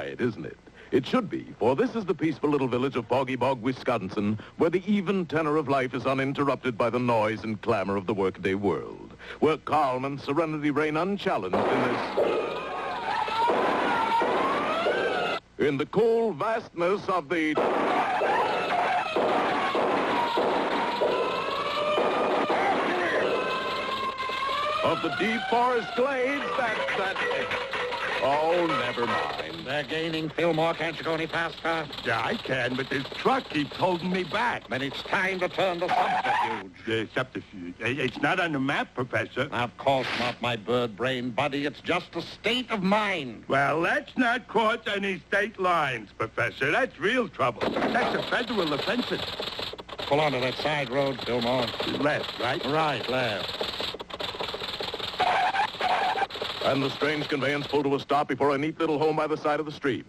quiet, isn't it? It should be, for this is the peaceful little village of Foggy Bog, Wisconsin, where the even tenor of life is uninterrupted by the noise and clamor of the workaday world, where calm and serenity reign unchallenged in the cool vastness of the... of the deep forest glades Oh, never mind. They're gaining, Fillmore. Can't you go any faster? Yeah, I can, but this truck keeps holding me back. Then it's time to turn the subterfuge. The subterfuge? It's not on the map, Professor. Of course not, my bird-brained buddy. It's just a state of mind. Well, let's not cross any state lines, Professor. That's real trouble. That's a federal offense. Pull onto that side road, Fillmore. Left, right? Right, left. And the strange conveyance pulled to a stop before a neat little home by the side of the stream.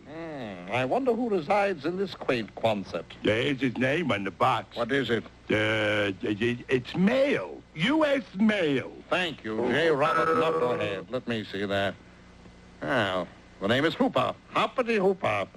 I wonder who resides in this quaint Quonset. There's his name on the box. What is it? It's mail. U.S. mail. Thank you, J. Robert Knucklehead. Let me see that. Oh, the name is Hooper. Hoppity Hooper.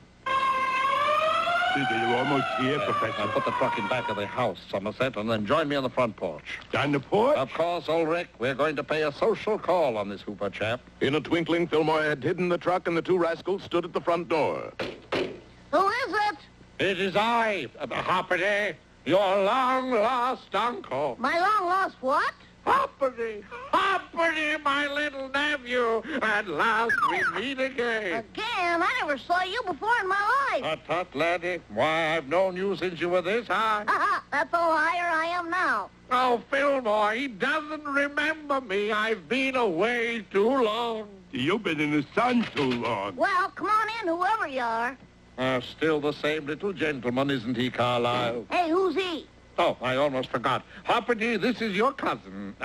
You're almost here, Professor. I'll put the truck in back of the house, Somerset, and then join me on the front porch. On the porch? Of course, Ulrich. We're going to pay a social call on this Hooper chap. In a twinkling, Fillmore had hidden the truck, and the two rascals stood at the front door. Who is it? It is I, Hoppity, your long-lost uncle. My long-lost what? Hoppity, Hoppity, my little nephew. At last we meet again. Again? I never saw you before in my life. Tut-tut, laddie. Why, I've known you since you were this high. That's all higher I am now. Oh, Fillmore, he doesn't remember me. I've been away too long. You've been in the sun too long. Well, come on in, whoever you are. Still the same little gentleman, isn't he, Carlyle? Hey, who's he? Oh, I almost forgot. Hoppity, this is your cousin.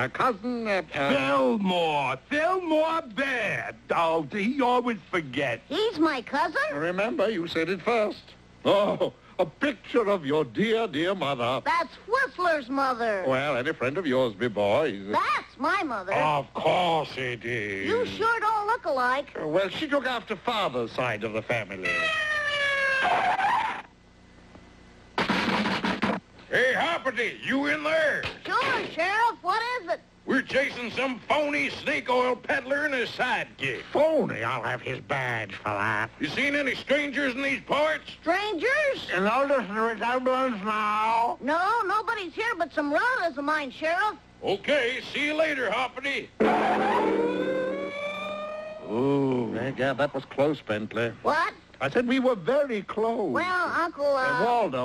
Fillmore. Fillmore Bear. Oh, he always forgets. He's my cousin? Remember, you said it first. Oh, a picture of your dear, dear mother. That's Whistler's mother. Well, any friend of yours, me boy. That's my mother. Of course it is. You sure don't look alike. Well, she took after father's side of the family. Hey, Hoppity, you in there? Sure, Sheriff. What is it? We're chasing some phony snake oil peddler and his sidekick. Phony, I'll have his badge for that. You seen any strangers in these parts? Strangers? You notice the resemblance now? No, nobody's here but some relatives of mine, Sheriff. Okay, see you later, Hoppity. Ooh, yeah, that was close, Bentley. What? I said we were very close. Well, Uncle,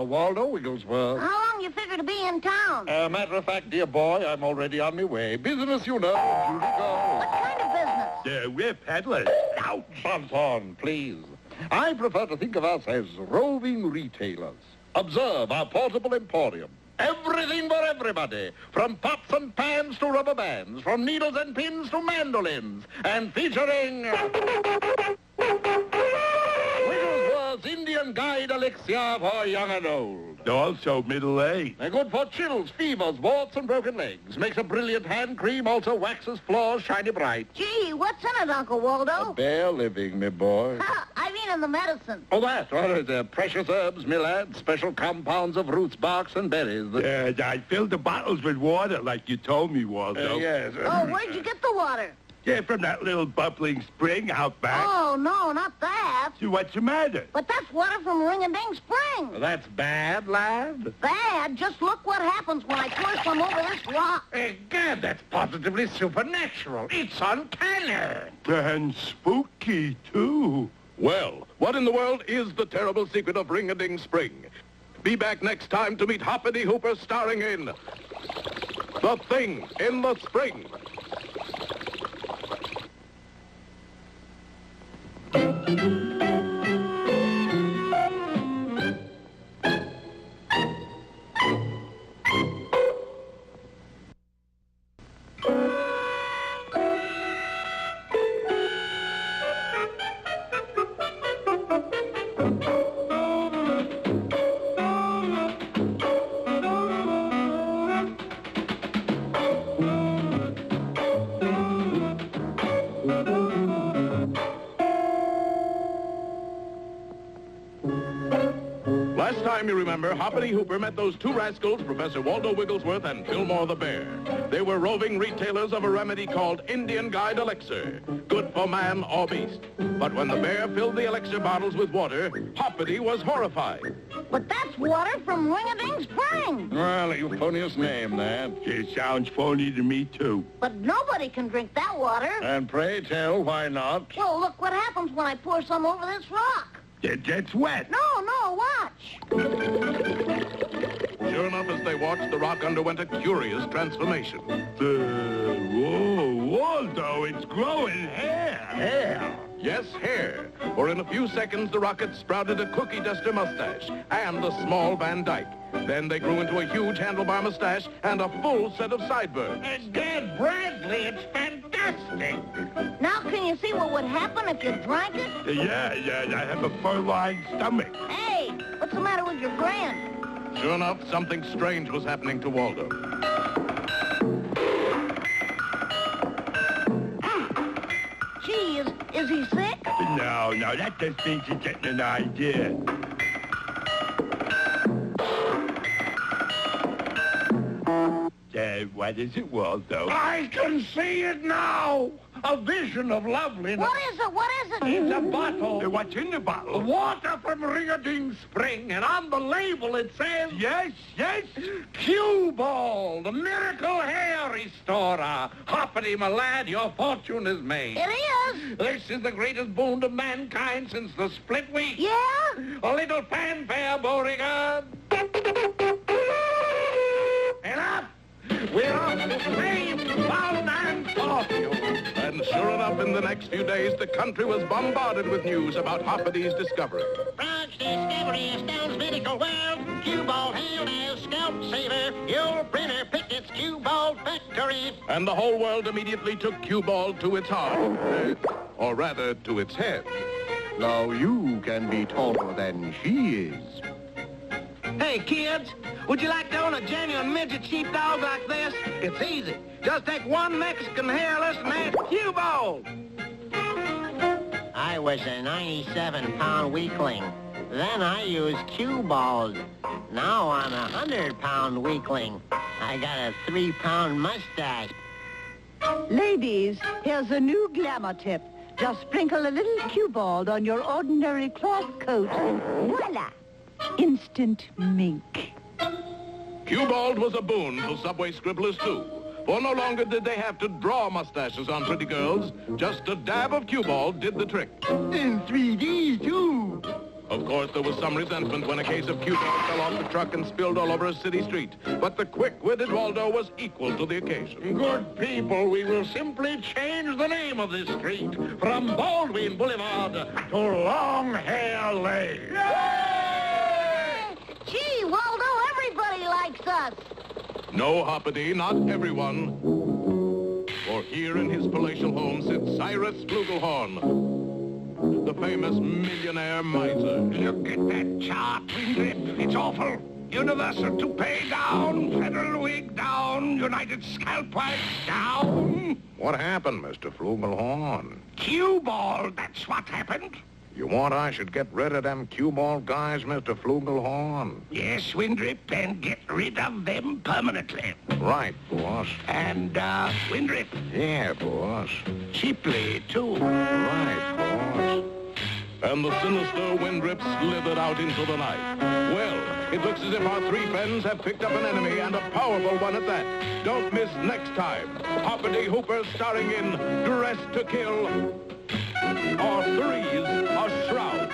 Waldo Wigglesworth. how long you figure to be in town? Matter of fact, dear boy, I'm already on my way. Business, you know. Duty go. What kind of business? We're peddlers. Ouch. Bon ton, please. I prefer to think of us as roving retailers. Observe our portable emporium. Everything for everybody. From pots and pans to rubber bands. From needles and pins to mandolins. And featuring... Wigglesworth's Indian Guide Elixir for young and old. Also middle-aged. They're good for chills, fevers, warts, and broken legs. Makes a brilliant hand cream, also waxes floors shiny bright. Gee, what's in it, Uncle Waldo? A bare living, me boy. I mean in the medicine. Oh, that. Well, they're precious herbs, me lad. Special compounds of roots, barks, and berries. I filled the bottles with water like you told me, Waldo. Yes. Oh, where'd you get the water? Yeah, from that little bubbling spring out back. Oh, no, not that. So what's the matter? But that's water from Ring-a-Ding Spring. That's bad, lad. Bad? Just look what happens when I pour some over this rock. Egad, that's positively supernatural. It's uncanny. And spooky, too. Well, what in the world is the terrible secret of Ring-a-Ding Spring? Be back next time to meet Hoppity Hooper starring in The Thing in the Spring. Last time, you remember, Hoppity Hooper met those two rascals, Professor Waldo Wigglesworth and Fillmore the bear. They were roving retailers of a remedy called Indian Guide Elixir, good for man or beast. But when the bear filled the elixir bottles with water, Hoppity was horrified. But that's water from Ring-a-Ding Spring. Well, you funniest name, that. It sounds phony to me, too. But nobody can drink that water. And pray tell, why not? Well, look what happens when I pour some over this rock. It gets wet. No, watch. Sure enough, as they watched, the rock underwent a curious transformation. Whoa, Waldo, it's growing hair. Hair. Yes, hair. For in a few seconds, the rocket sprouted a cookie duster mustache and a small Van Dyke. Then they grew into a huge handlebar mustache and a full set of sideburns. Dad Bradley, it's fantastic. Now can you see what would happen if you drank it? Yeah, I have a fur-lined stomach. Hey, what's the matter with your grin? Sure enough, something strange was happening to Waldo. Gee, is he sick? No, that just means you're getting an idea. What is it, Waldo? I can see it now. A vision of loveliness. What is it? It's a bottle. What's in the bottle? Water from Ring-a-Ding Spring, and on the label it says... Yes. Cue Ball, the miracle hair restorer. Hoppity, my lad, your fortune is made. It is. This is the greatest boon to mankind since the split week. Yeah? A little fanfare, Beauregard. And up! We're off to fame, found and fortune. And sure enough, in the next few days, the country was bombarded with news about Hoppity's discovery. Frog's discovery astounds medical world. Cue Ball hailed as scout saver. Your printer picked its Cue Ball factory. And the whole world immediately took Cue Ball to its heart. Or rather, to its head. Now you can be taller than she is. Hey, kids, would you like to own a genuine midget sheepdog like this? It's easy. Just take one Mexican hairless and add Cue Ball. I was a 97-pound weakling. Then I used Cue Balls. Now I'm a 100-pound weakling. I got a 3-pound mustache. Ladies, here's a new glamour tip. Just sprinkle a little Cue Ball on your ordinary cloth coat. Voila! Instant mink. Cue-Bald was a boon to subway scribblers, too. For no longer did they have to draw mustaches on pretty girls. Just a dab of Cue-Bald did the trick. In 3D, too. Of course, there was some resentment when a case of Cue-Bald fell off the truck and spilled all over a city street. But the quick-witted Waldo was equal to the occasion. Good people, we will simply change the name of this street from Baldwin Boulevard to Long Hair Lane. Gee, Waldo, everybody likes us. No, Hoppity, not everyone. For here in his palatial home sits Cyrus Flugelhorn, the famous millionaire miser. Look at that chart, Windrip. It's awful. Universal toupee down, federal wig down, United Scalp Wax down. What happened, Mr. Flugelhorn? Cue Ball, that's what happened. You want I should get rid of them Cue-Ball guys, Mr. Flugelhorn? Yes, Windrip, and get rid of them permanently. Right, boss. And, Windrip, Yeah, boss. cheaply, too. Right, boss. And the sinister Windrip slithered out into the night. Well, it looks as if our three friends have picked up an enemy, and a powerful one at that. Don't miss next time. Hoppity Hooper starring in Dressed to Kill, or Three's a Shroud.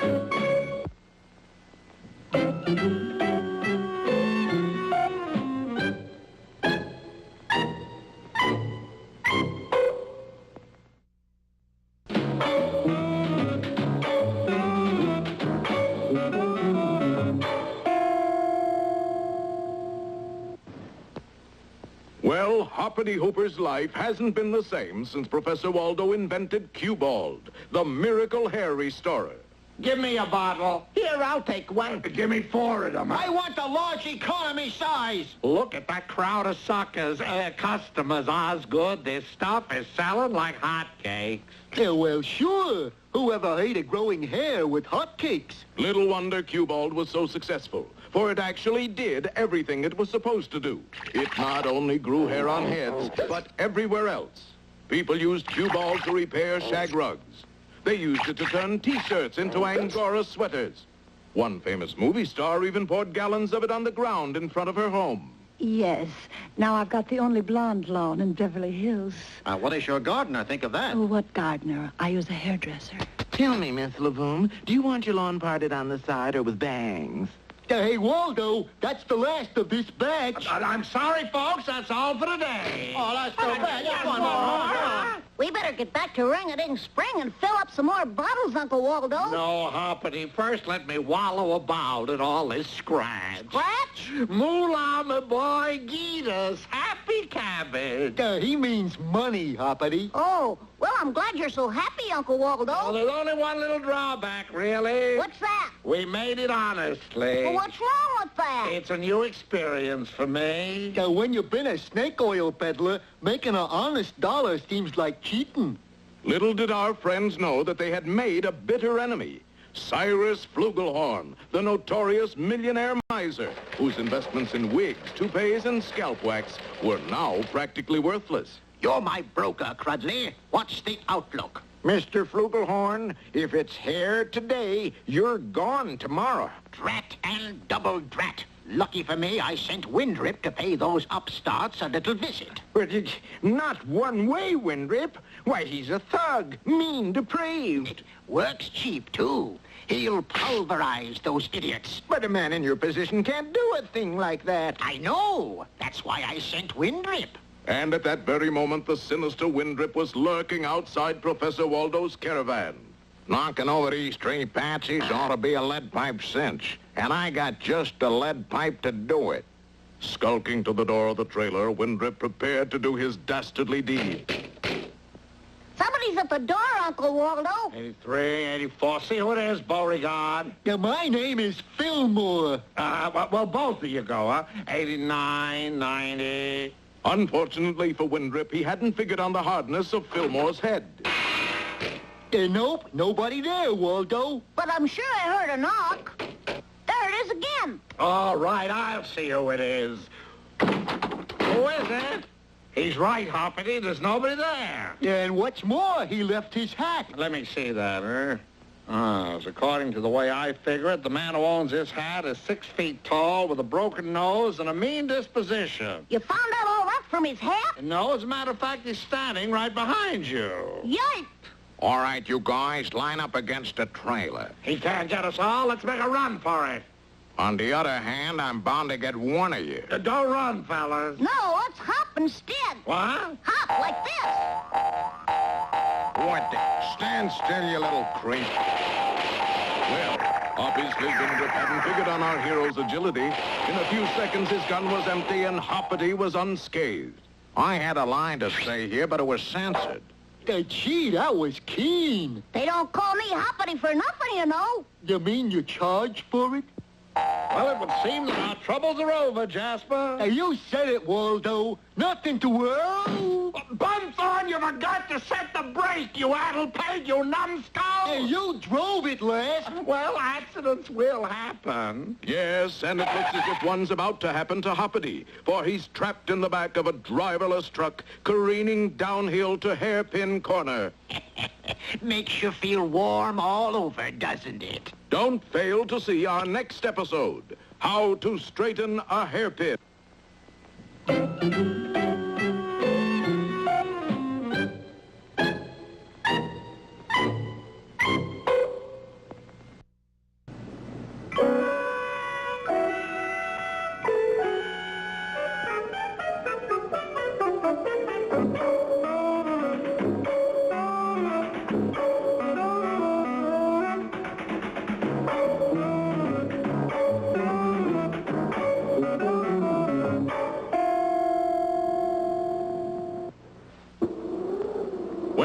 Well, Hoppity Hooper's life hasn't been the same since Professor Waldo invented Cue-Bald, the miracle hair restorer. Give me a bottle. Here, I'll take one. Give me 4 of them. I want the large economy size. Look at that crowd of suckers. Customers, Osgood. This stuff is selling like hotcakes. Yeah, well, sure. Whoever hated growing hair with hotcakes? Little wonder cue ball was so successful, for it actually did everything it was supposed to do. It not only grew hair on heads, but everywhere else. People used cue ball to repair shag rugs. They used it to turn T-shirts into Angora sweaters. One famous movie star even poured gallons of it on the ground in front of her home. Yes. Now I've got the only blonde lawn in Beverly Hills. What does your gardener think of that? Oh, what gardener? I use a hairdresser. Tell me, Miss Lavoon, do you want your lawn parted on the side or with bangs? Hey, Waldo, that's the last of this batch. I'm sorry, folks. That's all for today. Oh, that's so bad. Just one more. We better get back to ring-a-ding spring and fill up some more bottles, Uncle Waldo. No, Hoppity. First, let me wallow about in all this scratch. Scratch? Moolah, my boy, get us happy cabbage. He means money, Hoppity. Oh, well, I'm glad you're so happy, Uncle Waldo. Well, there's only one little drawback, really. What's that? We made it honestly. Well, what's wrong with that? It's a new experience for me. When you've been a snake oil peddler, making an honest dollar seems like cheating. Little did our friends know that they had made a bitter enemy. Cyrus Flugelhorn, the notorious millionaire miser, whose investments in wigs, toupees, and scalp wax were now practically worthless. You're my broker, Crudley. What's the outlook? Mr. Flugelhorn, if it's hair today, you're gone tomorrow. Drat and double drat. Lucky for me, I sent Windrip to pay those upstarts a little visit. But it's not one way, Windrip. Why, he's a thug, mean, depraved. It works cheap, too. He'll pulverize those idiots. But a man in your position can't do a thing like that. I know. That's why I sent Windrip. And at that very moment, the sinister Windrip was lurking outside Professor Waldo's caravan. Knocking over these three patsies ought to be a lead pipe cinch. And I got just a lead pipe to do it. Skulking to the door of the trailer, Windrip prepared to do his dastardly deed. Somebody's at the door, Uncle Waldo. 83, 84. See who it is, Beauregard. My name is Fillmore. Well, both of you go, huh? 89, 90. Unfortunately for Windrip, he hadn't figured on the hardness of Fillmore's head. Nope, nobody there, Waldo. But I'm sure I heard a knock. There it is again. All right, I'll see who it is. Who is it? He's right, Hoppity. There's nobody there. And what's more, he left his hat. Let me see that, as according to the way I figure it, the man who owns this hat is 6 feet tall with a broken nose and a mean disposition. You found out all that from his hat? No, as a matter of fact, he's standing right behind you. Yipe! All right, you guys, line up against a trailer. He can't get us all. Let's make a run for it. On the other hand, I'm bound to get one of you. Don't run, fellas. No, let's hop instead. What? Hop like this. What the? Stand still, you little creep. Well, obviously Windrip hadn't figured on our hero's agility. In a few seconds, his gun was empty and Hoppity was unscathed. I had a line to say here, but it was censored. Gee, that was keen. They don't call me Hoppity for nothing, you know. You mean you charge for it? Well, it would seem that our troubles are over, Jasper. You said it, Waldo. Nothing to worry. Bunthorn, you forgot to set the brake, you addle-peg, you numbskull. You drove it last. Well, accidents will happen. Yes, and it looks as if one's about to happen to Hoppity, for he's trapped in the back of a driverless truck, careening downhill to Hairpin Corner. Makes you feel warm all over, doesn't it? Don't fail to see our next episode, How to Straighten a Hairpin.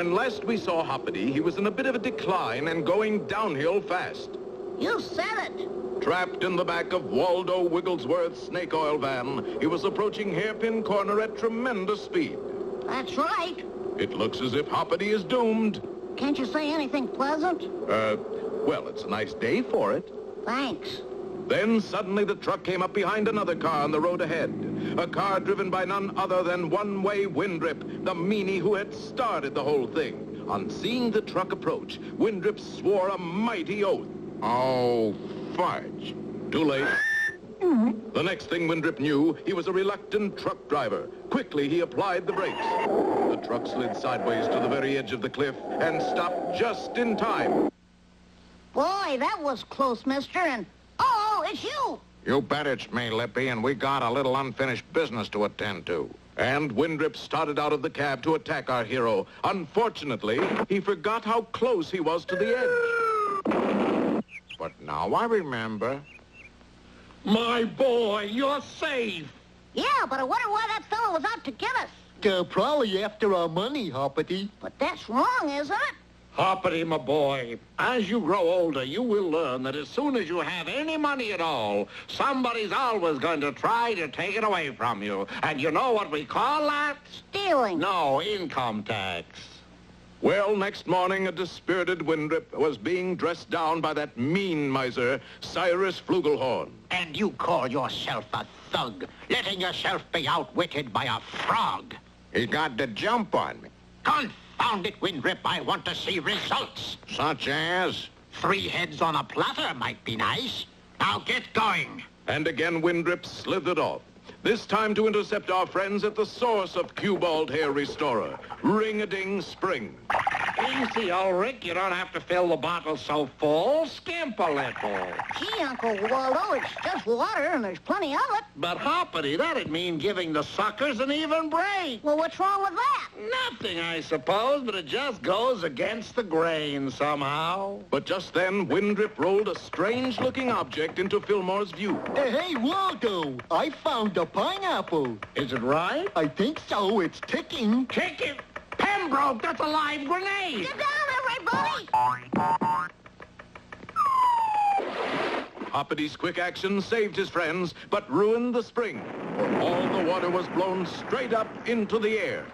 When last we saw Hoppity, he was in a bit of a decline and going downhill fast. You said it. Trapped in the back of Waldo Wigglesworth's snake oil van, he was approaching Hairpin Corner at tremendous speed. That's right. It looks as if Hoppity is doomed. Can't you say anything pleasant? Well, it's a nice day for it. Thanks. Then suddenly the truck came up behind another car on the road ahead. A car driven by none other than One-Way Windrip, the meanie who had started the whole thing. On seeing the truck approach, Windrip swore a mighty oath. Oh, fudge. Too late. The next thing Windrip knew, he was a reluctant truck driver. Quickly, he applied the brakes. The truck slid sideways to the very edge of the cliff and stopped just in time. Boy, that was close, mister, and... Oh, it's you! You bet it's me, Lippy, and we got a little unfinished business to attend to. And Windrip started out of the cab to attack our hero. Unfortunately, he forgot how close he was to the edge. But now I remember. My boy, you're safe. Yeah, but I wonder why that fellow was out to get us. They're probably after our money, Hoppity. But that's wrong, isn't it? Hoppity, my boy, as you grow older, you will learn that as soon as you have any money at all, somebody's always going to try to take it away from you. And you know what we call that? Stealing. No, income tax. Well, next morning, a dispirited Windrip was being dressed down by that mean miser, Cyrus Flugelhorn. And you call yourself a thug, letting yourself be outwitted by a frog. He got the jump on me. Confound it, Windrip, I want to see results. Such as? 3 heads on a platter might be nice. Now get going. And again, Windrip slithered off. This time to intercept our friends at the source of Cue-Bald Hair Restorer, Ring-a-Ding Spring. Easy, Ulrich. You don't have to fill the bottle so full. Skimp a little. Gee, Uncle Waldo, it's just water and there's plenty of it. But, Hoppity, that'd mean giving the suckers an even break. Well, what's wrong with that? Nothing, I suppose, but it just goes against the grain somehow. But just then, Windrip rolled a strange-looking object into Fillmore's view. Hey, Waldo, I found a pineapple. Is it right? I think so. It's ticking. Kick it! Pembroke, that's a live grenade! Get down, everybody! Hoppity's quick action saved his friends, but ruined the spring, for all the water was blown straight up into the air.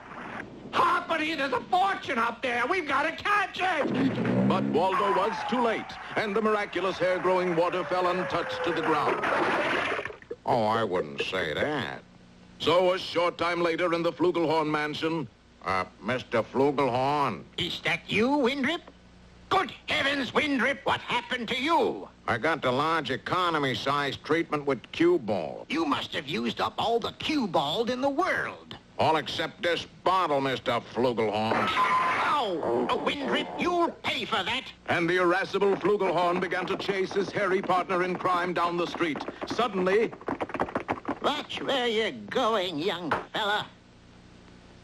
Hoppity, there's a fortune up there! We've got to catch it! But Waldo was too late, and the miraculous hair-growing water fell untouched to the ground. Oh, I wouldn't say that. So a short time later in the Flugelhorn mansion... Mr. Flugelhorn. Is that you, Windrip? Good heavens, Windrip, what happened to you? I got the large economy-sized treatment with Cue-Bald. You must have used up all the Cue-Bald in the world. All except this bottle, Mr. Flugelhorn. Ow! Windrip, you'll pay for that. And the irascible Flugelhorn began to chase his hairy partner in crime down the street. Suddenly... Watch where you're going, young fella.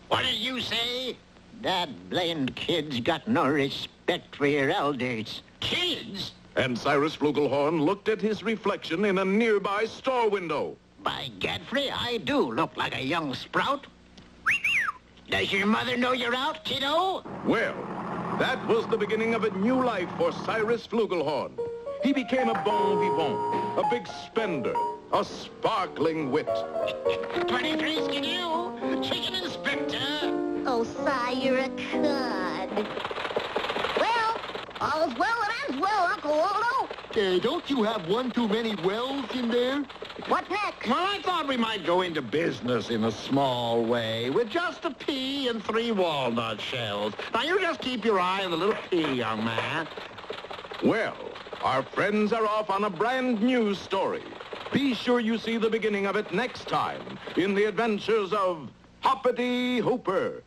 What did you say? That blamed kid's got no respect for your elders. Kids? And Cyrus Flugelhorn looked at his reflection in a nearby store window. By Godfrey, I do look like a young sprout. Does your mother know you're out, kiddo? Well, that was the beginning of a new life for Cyrus Flugelhorn. He became a bon vivant, a big spender, a sparkling wit. 23 skidoo, chicken inspector. Oh, Si, you're a cud. Well, all's well that ends well, Uncle Waldo. Don't you have one too many wells in there? What next? Well, I thought we might go into business in a small way with just a pea and 3 walnut shells. Now, you just keep your eye on the little pea, young man. Well, our friends are off on a brand new story. Be sure you see the beginning of it next time in the adventures of Hoppity Hooper.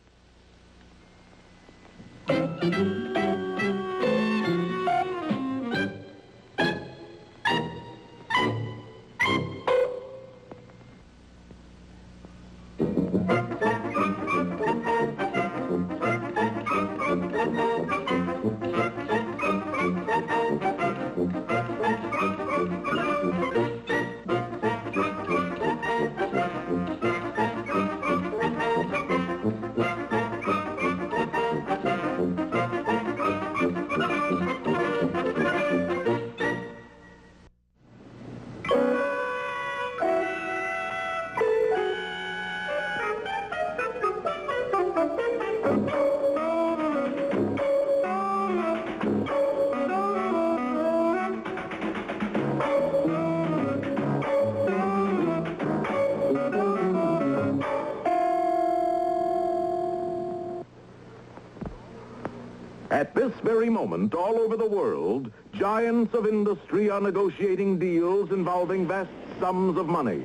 At this very moment, all over the world, giants of industry are negotiating deals involving vast sums of money.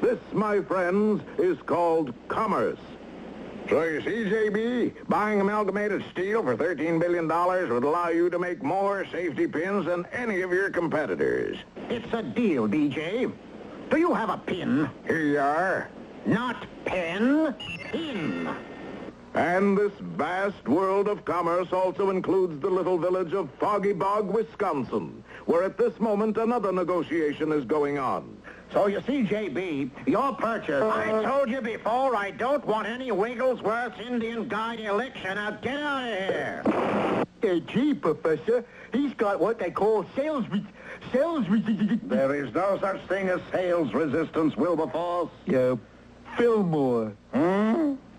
This, my friends, is called commerce. So you see, JB, buying amalgamated steel for $13 billion would allow you to make more safety pins than any of your competitors. It's a deal, BJ. Do you have a pin? Here you are. Not pen, pin. And this vast world of commerce also includes the little village of Foggy Bog, Wisconsin, where at this moment another negotiation is going on. So you see, JB, your purchase... I told you before, I don't want any Wigglesworth Indian Guide election. Now get out of here. Gee, Professor, he's got what they call sales resistance. There is no such thing as sales resistance, Wilberforce. Fillmore.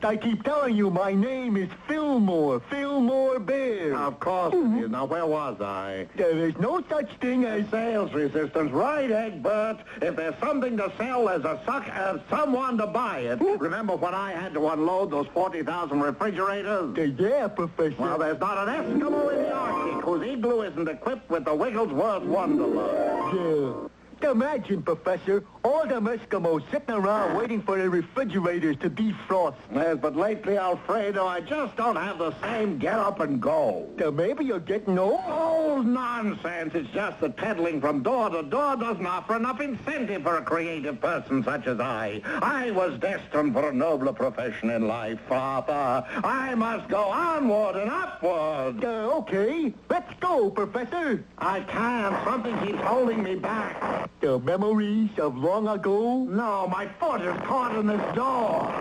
I keep telling you my name is Fillmore. Fillmore Bear. Of course it is. Now, where was I? There is no such thing as... Sales resistance. Right, Egbert. If there's something to sell, there's someone to buy it. Remember when I had to unload those 40,000 refrigerators? Yeah, Professor. Well, there's not an Eskimo in the Arctic whose igloo isn't equipped with the Wigglesworth Wonderland. Yeah. Imagine, Professor, all them Eskimos sitting around waiting for the refrigerators to defrost. Yes, but lately, Alfredo, I just don't have the same get up and go. Maybe you're getting old. Oh, nonsense. It's just that peddling from door to door doesn't offer enough incentive for a creative person such as I. I was destined for a nobler profession in life, Father. I must go onward and upward. Okay. Let's go, Professor. I can't. Something keeps holding me back. The memories of long ago? No, my foot is caught in this door.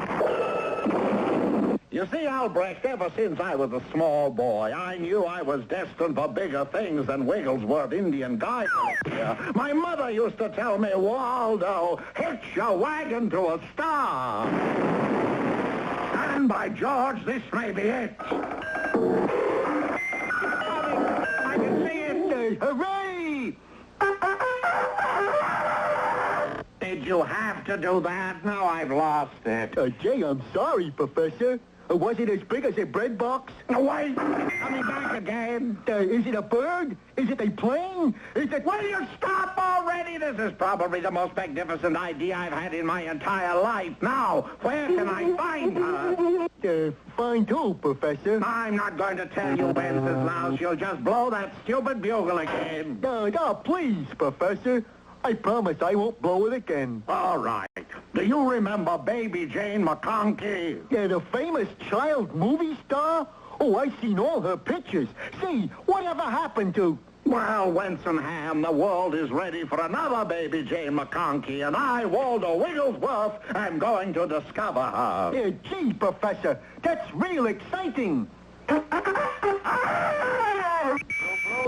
You see, Albrecht, ever since I was a small boy, I knew I was destined for bigger things than Wigglesworth Indian Guide. My mother used to tell me, Waldo, hitch your wagon to a star. And by George, this may be it. I can see it. Hooray! Did you have to do that? No, I've lost it. Jay, I'm sorry, Professor. Was it as big as a bread box? Wait, coming back again. Is it a bird? Is it a plane? Is it... Will you stop already? This is probably the most magnificent idea I've had in my entire life. Now, where can I find her? Find who, Professor? I'm not going to tell you, Wenceslas. You'll just blow that stupid bugle again. No, please, Professor. I promise I won't blow it again. All right. Do you remember Baby Jane McConkey? The famous child movie star? Oh, I've seen all her pictures. Say, whatever happened to... Well, Wensenham, the world is ready for another Baby Jane McConkey, and I, Waldo Wigglesworth, am going to discover her. Gee, Professor, that's real exciting. Blow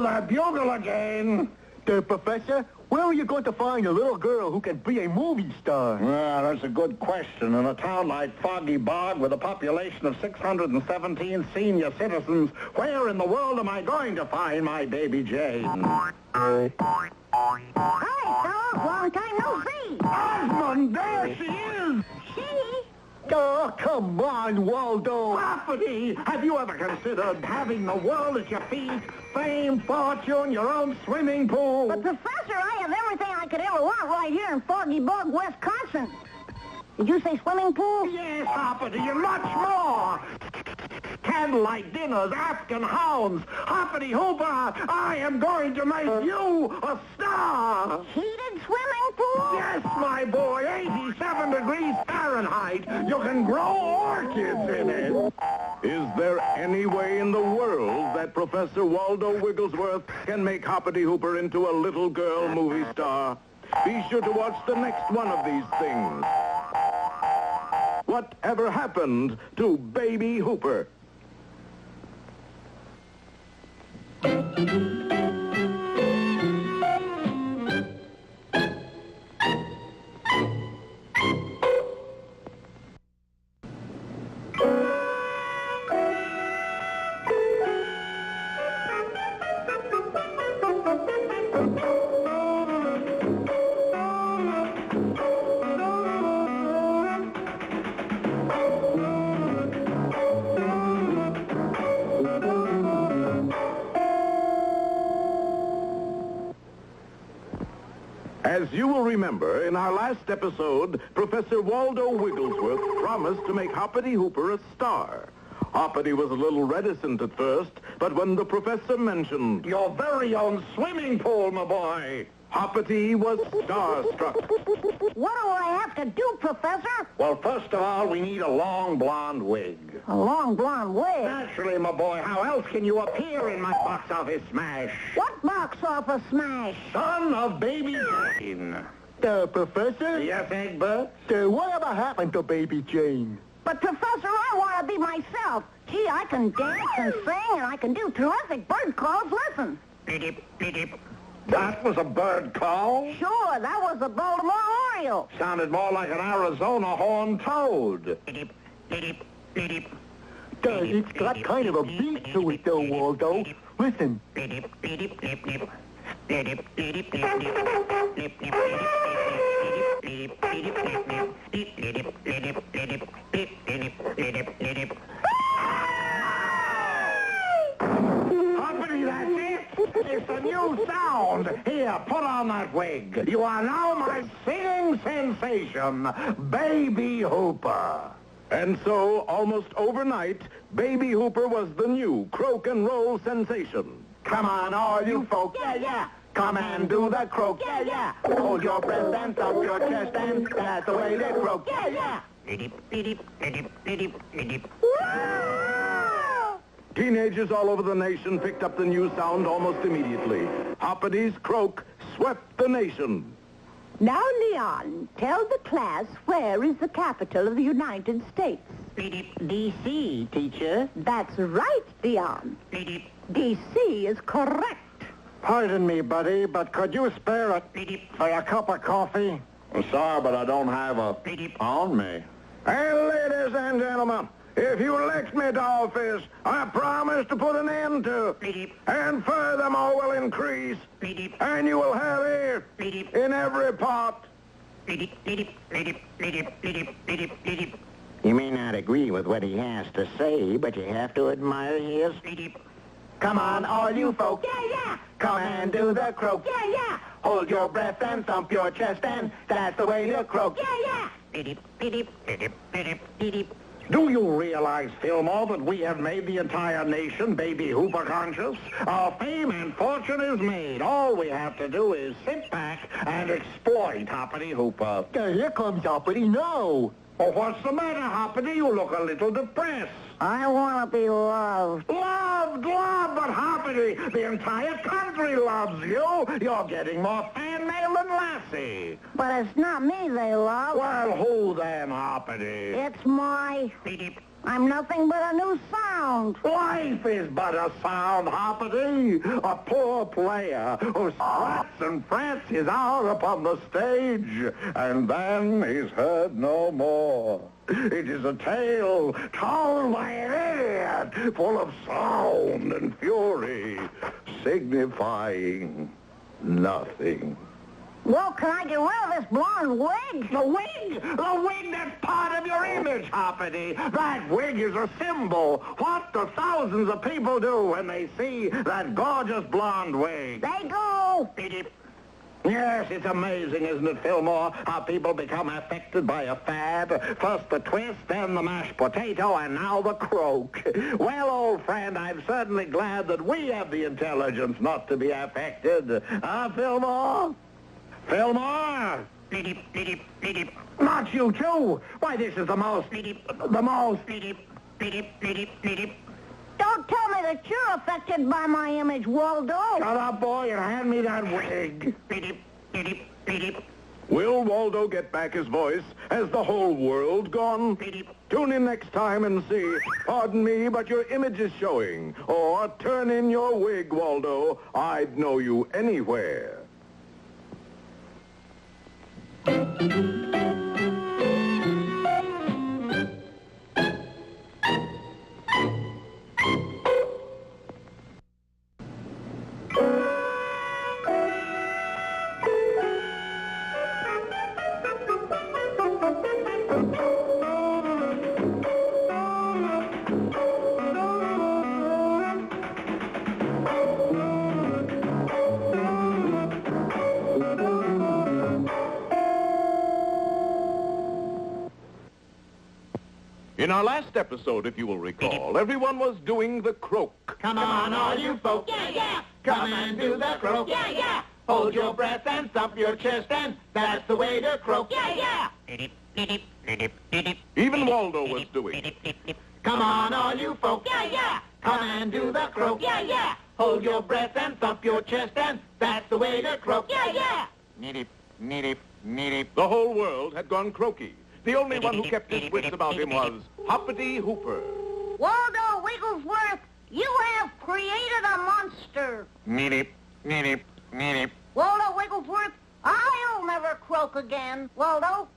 that bugle again. Professor, where are you going to find a little girl who can be a movie star? Well, that's a good question. In a town like Foggy Bog with a population of 617 senior citizens, where in the world am I going to find my Baby Jane? Hi, fellas. Long time no see. Osmond, there she is! She? Oh, come on, Waldo. Hoppity, have you ever considered having the world at your feet? Fame, fortune, your own swimming pool? But, Professor, I have everything I could ever want right here in Foggy Bog, Wisconsin. Did you say swimming pool? Yes, Hoppity, and much more. Candlelight dinners, African hounds, Hoppity Hooper, I am going to make you a star. Heated swimming pool? Yes, my boy, 87 degrees Fahrenheit. You can grow orchids in it. Is there any way in the world that Professor Waldo Wigglesworth can make Hoppity Hooper into a little girl movie star? Be sure to watch the next one of these things. Whatever happened to Baby Hooper? As you will remember, in our last episode, Professor Waldo Wigglesworth promised to make Hoppity Hooper a star. Hoppity was a little reticent at first, but when the professor mentioned Your very own swimming pool, my boy. Hoppity was starstruck. What do I have to do, Professor? Well, first of all, we need a long blonde wig. A long blonde wig? Naturally, my boy, how else can you appear in my box office smash? What box office smash? Son of Baby Jane. Professor? Yes, Egbert? Whatever happened to Baby Jane? But, Professor, I want to be myself. Gee, I can dance and sing, and I can do terrific bird calls. Listen. That was a bird call? Sure, that was the Baltimore Oriole. Sounded more like an Arizona horned toad. It's got kind of a beat to it, though, Waldo. Listen. Hoppity, that's it. It's a new sound. Here, put on that wig. You are now my singing sensation, Baby Hooper. And so, almost overnight, Baby Hooper was the new croak and roll sensation. Come on, all you folk. Yeah, yeah. Come and do the croak. Yeah, yeah. Hold your breath and thump your chest, and that's the way they croak. Yeah, yeah. Teenagers all over the nation picked up the new sound almost immediately. Hoppity's croak swept the nation. Now, Leon, tell the class where is the capital of the United States. D.C., teacher. That's right, Leon. D.C. is correct. Pardon me, buddy, but could you spare it for a cup of coffee? I'm sorry, but I don't have a on me. And ladies and gentlemen, if you elect me to office, I promise to put an end to, and furthermore will increase, and you will have air in every pot. You may not agree with what he has to say, but you have to admire his... Come on, all you folk. Yeah, yeah. Come and do the croak. Yeah, yeah. Hold your breath and thump your chest, and that's the way to croak. Yeah, yeah. Do you realize, Fillmore, that we have made the entire nation Baby Hooper conscious? Our fame and fortune is made. All we have to do is sit back and exploit Hoppity Hooper. Here comes Hoppity now. Oh, what's the matter, Hoppity? You look a little depressed. I want to be loved. Loved, but Hoppity, the entire country loves you. You're getting more fan mail than Lassie. But it's not me they love. Well, who then, Hoppity? It's my... I'm nothing but a new sound. Life is but a sound, Hoppity. A poor player who struts and frets his hour upon the stage, and then is heard no more. It is a tale told by an idiot, full of sound and fury, signifying nothing. Well, can I get rid of this blonde wig? The wig? The wig that's part of your image, Hoppity. That wig is a symbol. What do thousands of people do when they see that gorgeous blonde wig? They go. Yes, it's amazing, isn't it, Fillmore, how people become affected by a fad. First the twist, then the mashed potato, and now the croak. Well, old friend, I'm certainly glad that we have the intelligence not to be affected. Fillmore? Fillmore? Not you, too. Why, this is the most... Don't tell me that you're affected by my image, Waldo. Shut up, boy, and hand me that wig. Will Waldo get back his voice? Has the whole world gone? Tune in next time and see, pardon me, but your image is showing. Or turn in your wig, Waldo. I'd know you anywhere. In our last episode, if you will recall, everyone was doing the croak. Come on, all you folks. Yeah, yeah. Come and do the croak. Yeah, yeah. Hold your breath and thump your chest, and that's the way to croak. Yeah, yeah. Even Waldo was doing it. Come on, all you folks. Yeah, yeah. Come and do the croak. Yeah, yeah. Hold your breath and thump your chest, and that's the way to croak. Yeah, yeah. The whole world had gone croaky. The only one who kept his wits about him was Hoppity Hooper. Waldo Wigglesworth, you have created a monster. Waldo Wigglesworth, I'll never croak again. Waldo.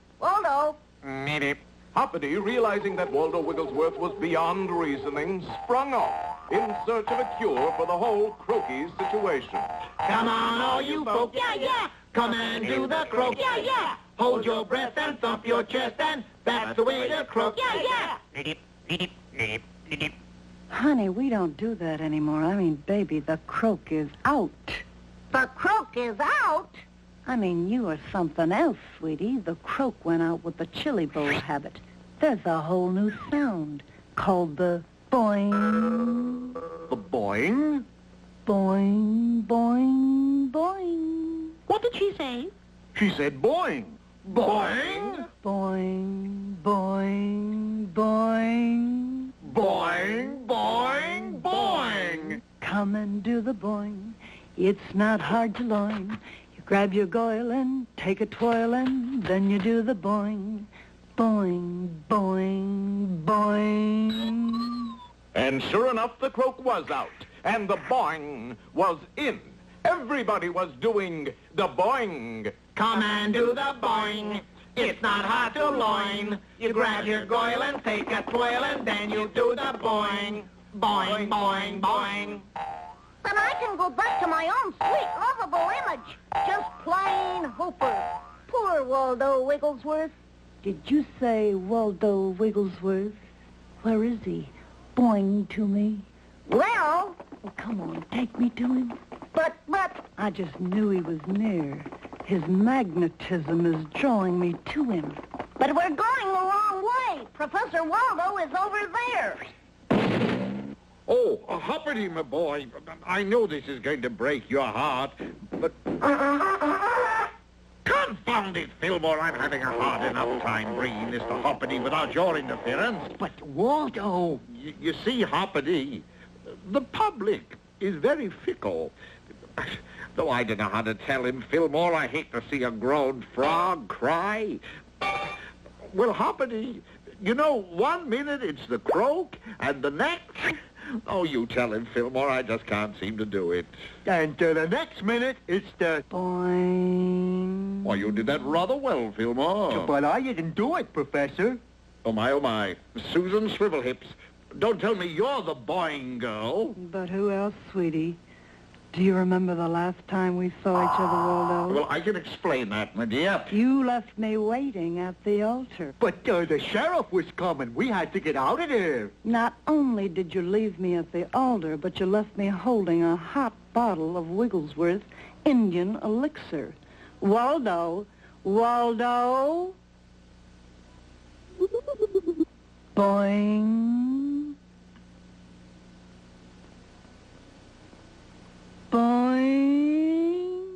Hoppity, realizing that Waldo Wigglesworth was beyond reasoning, sprung off in search of a cure for the whole croaky situation. Come on, all you folks. Yeah, yeah. Come and do the croak. Yeah, yeah. Hold your breath and thump your chest, and that's the way to croak. Yeah, yeah. Honey, we don't do that anymore. I mean, baby, the croak is out. The croak is out. I mean, you are something else, sweetie. The croak went out with the chili bowl habit. There's a whole new sound called the boing. The boing? Boing, boing, boing. What did she say? She said boing. Boing? Boing, boing, boing. Boing, boing, boing. Come and do the boing. It's not hard to learn. You grab your goil and take a twirl, and then you do the boing. Boing, boing, boing. And sure enough, the croak was out, and the boing was in. Everybody was doing the boing. Come and do the boing. It's not hard to loin. You grab your goil and take a twirl, and then you do the boing. Boing, boing, boing. Then I can go back to my own sweet, lovable image. Just plain Hooper. Poor Waldo Wigglesworth. Did you say Waldo Wigglesworth? Where is he? Boing to me. Well, Oh, come on, take me to him. but... I just knew he was near. His magnetism is drawing me to him. But we're going the wrong way. Professor Waldo is over there. Oh, Hoppity, my boy. I know this is going to break your heart, but... Confound it, Fillmore. I'm having a hard enough time bringing this to Hoppity without your interference. But Waldo... You see, Hoppity, the public is very fickle. Though I don't know how to tell him, Fillmore, I hate to see a grown frog cry. Well, Hoppity, you know, 1 minute it's the croak, and the next... Oh, you tell him, Fillmore, I just can't seem to do it. And the next minute, it's the... Boing. Why, you did that rather well, Fillmore. But I didn't do it, Professor. Oh, my. Susan Swivelhips. Don't tell me you're the boing girl. But who else, sweetie? Do you remember the last time we saw each other, Waldo? Well, I can explain that, my dear. You left me waiting at the altar. But the sheriff was coming. We had to get out of there. Not only did you leave me at the altar, but you left me holding a hot bottle of Wigglesworth Indian elixir. Waldo! Waldo! Boing. Boing.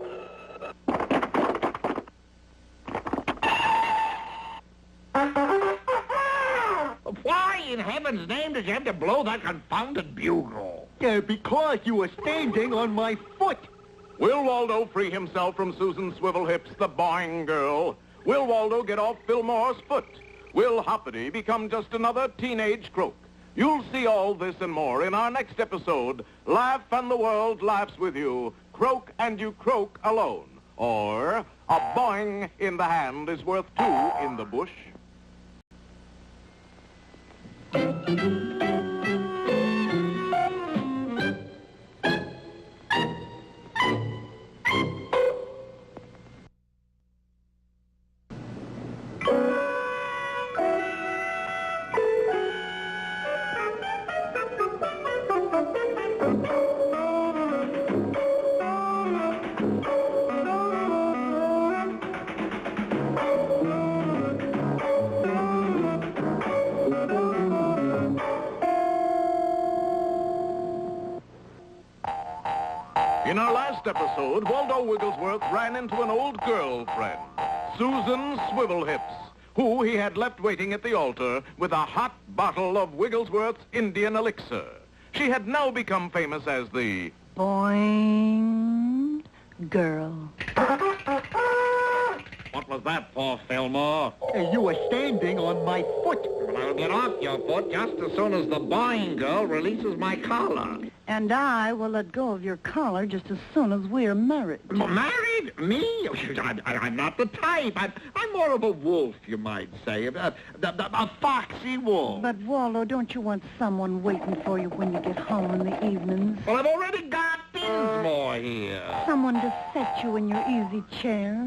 Why in heaven's name did you have to blow that confounded bugle? Because you were standing on my foot. Will Waldo free himself from Susan Swivelhips, the boing girl? Will Waldo get off Fillmore's foot? Will Hoppity become just another teenage croak? You'll see all this and more in our next episode, Laugh and the World Laughs With You, Croak and You Croak Alone. Or, a boing in the hand is worth two in the bush. In our last episode, Waldo Wigglesworth ran into an old girlfriend, Susan Swivelhips, who he had left waiting at the altar with a hot bottle of Wigglesworth's Indian elixir. She had now become famous as the Boing girl. What was that for, Fillmore? You were standing on my foot. Well, I'll get off your foot just as soon as the boing girl releases my collar. And I will let go of your collar just as soon as we're married. Married? Me? I'm not the type. I'm more of a wolf, you might say. A foxy wolf. But, Waldo, don't you want someone waiting for you when you get home in the evenings? Well, I've already got Dinsmore here. Someone to set you in your easy chair.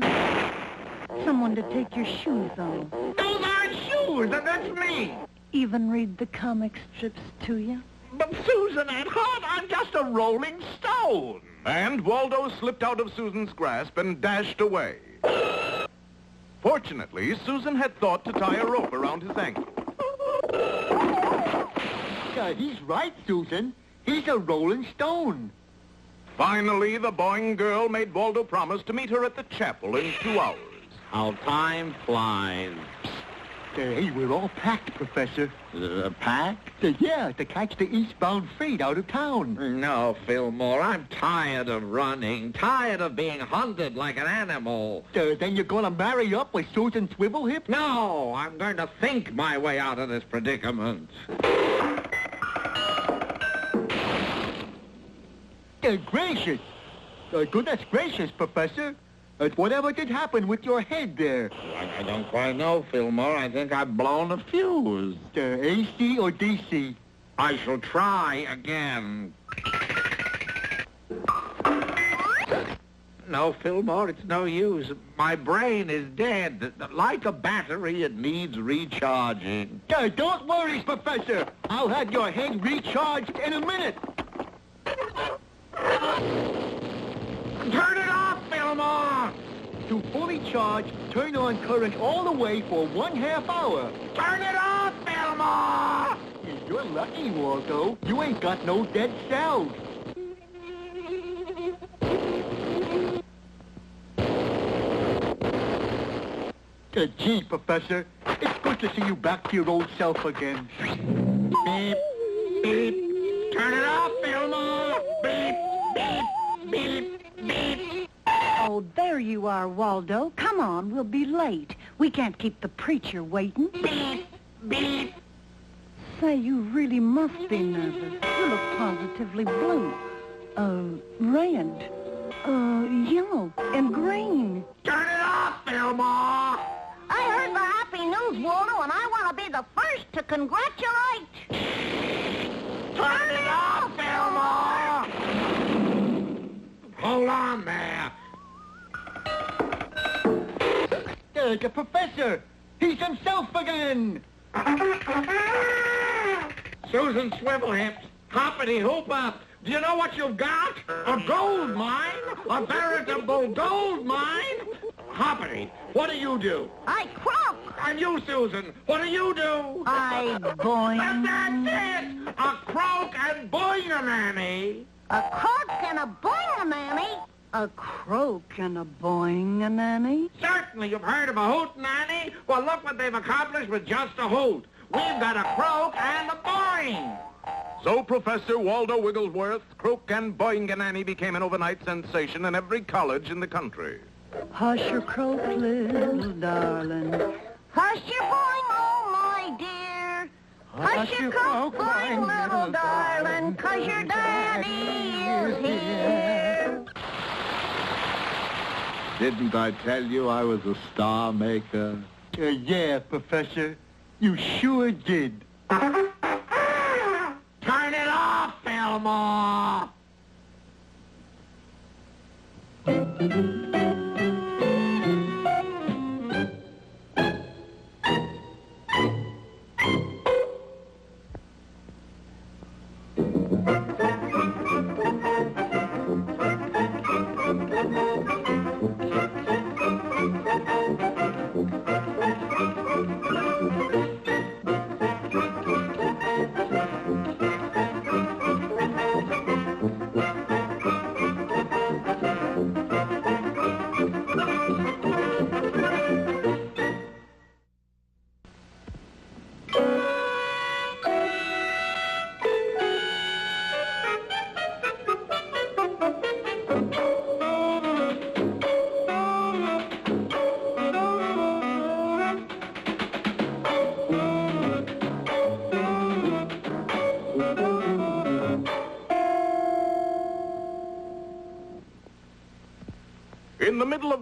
Someone to take your shoes off. Those aren't shoes, and that's me. Even read the comic strips to you. But Susan, at heart, I'm just a rolling stone. And Waldo slipped out of Susan's grasp and dashed away. Fortunately, Susan had thought to tie a rope around his ankle. He's right, Susan. He's a rolling stone. Finally, the boing girl made Waldo promise to meet her at the chapel in 2 hours. How time flies. Hey, we're all packed, Professor. Packed? Yeah, to catch the eastbound freight out of town. No, Fillmore, I'm tired of running, tired of being hunted like an animal. Then you're gonna marry up with Susan Swivelhip? No, I'm going to think my way out of this predicament. Gracious! Goodness gracious, Professor. Whatever did happen with your head there? I don't quite know, Fillmore. I think I've blown a fuse. AC or DC? I shall try again. No, Fillmore, it's no use. My brain is dead. Like a battery, it needs recharging. Don't worry, Professor. I'll have your head recharged in a minute. Turn it off, Fillmore! To fully charge, turn on current all the way for 1/2 hour. Turn it off, Fillmore! You're lucky, Waldo. You ain't got no dead cells. Gee, Professor, it's good to see you back to your old self again. Beep, beep. Turn it off, Fillmore! Beep, beep, beep, beep. Oh, there you are, Waldo. Come on, we'll be late. We can't keep the preacher waiting. Beep, beep. Say, you really must be nervous. You look positively blue. Red. Yellow and green. Turn it off, Fillmore! I heard the happy news, Waldo, and I want to be the first to congratulate. Turn it off, Fillmore! Hold on there. The Professor! He's himself again! Susan Swivelhips, Hoppity Hooper, do you know what you've got? A gold mine? A veritable gold mine? Hoppity, what do you do? I croak. And you, Susan, what do you do? I boing. And that's it! A croak and boing-a-nanny. A croak and a boing-a-nanny. A croak and a boing-a-nanny. Certainly, you've heard of a hootenanny. Well, look what they've accomplished with just a hoot. We've got a croak and a boing. So Professor Waldo Wigglesworth's Croak and Boing-a-Nanny became an overnight sensation in every college in the country. Hush your croak, little darling. Hush your boing, oh my dear. Hush your croak, boing, little darling, 'cause your daddy is here. Didn't I tell you I was a star maker? Yeah, Professor. You sure did. Turn it off, Fillmore!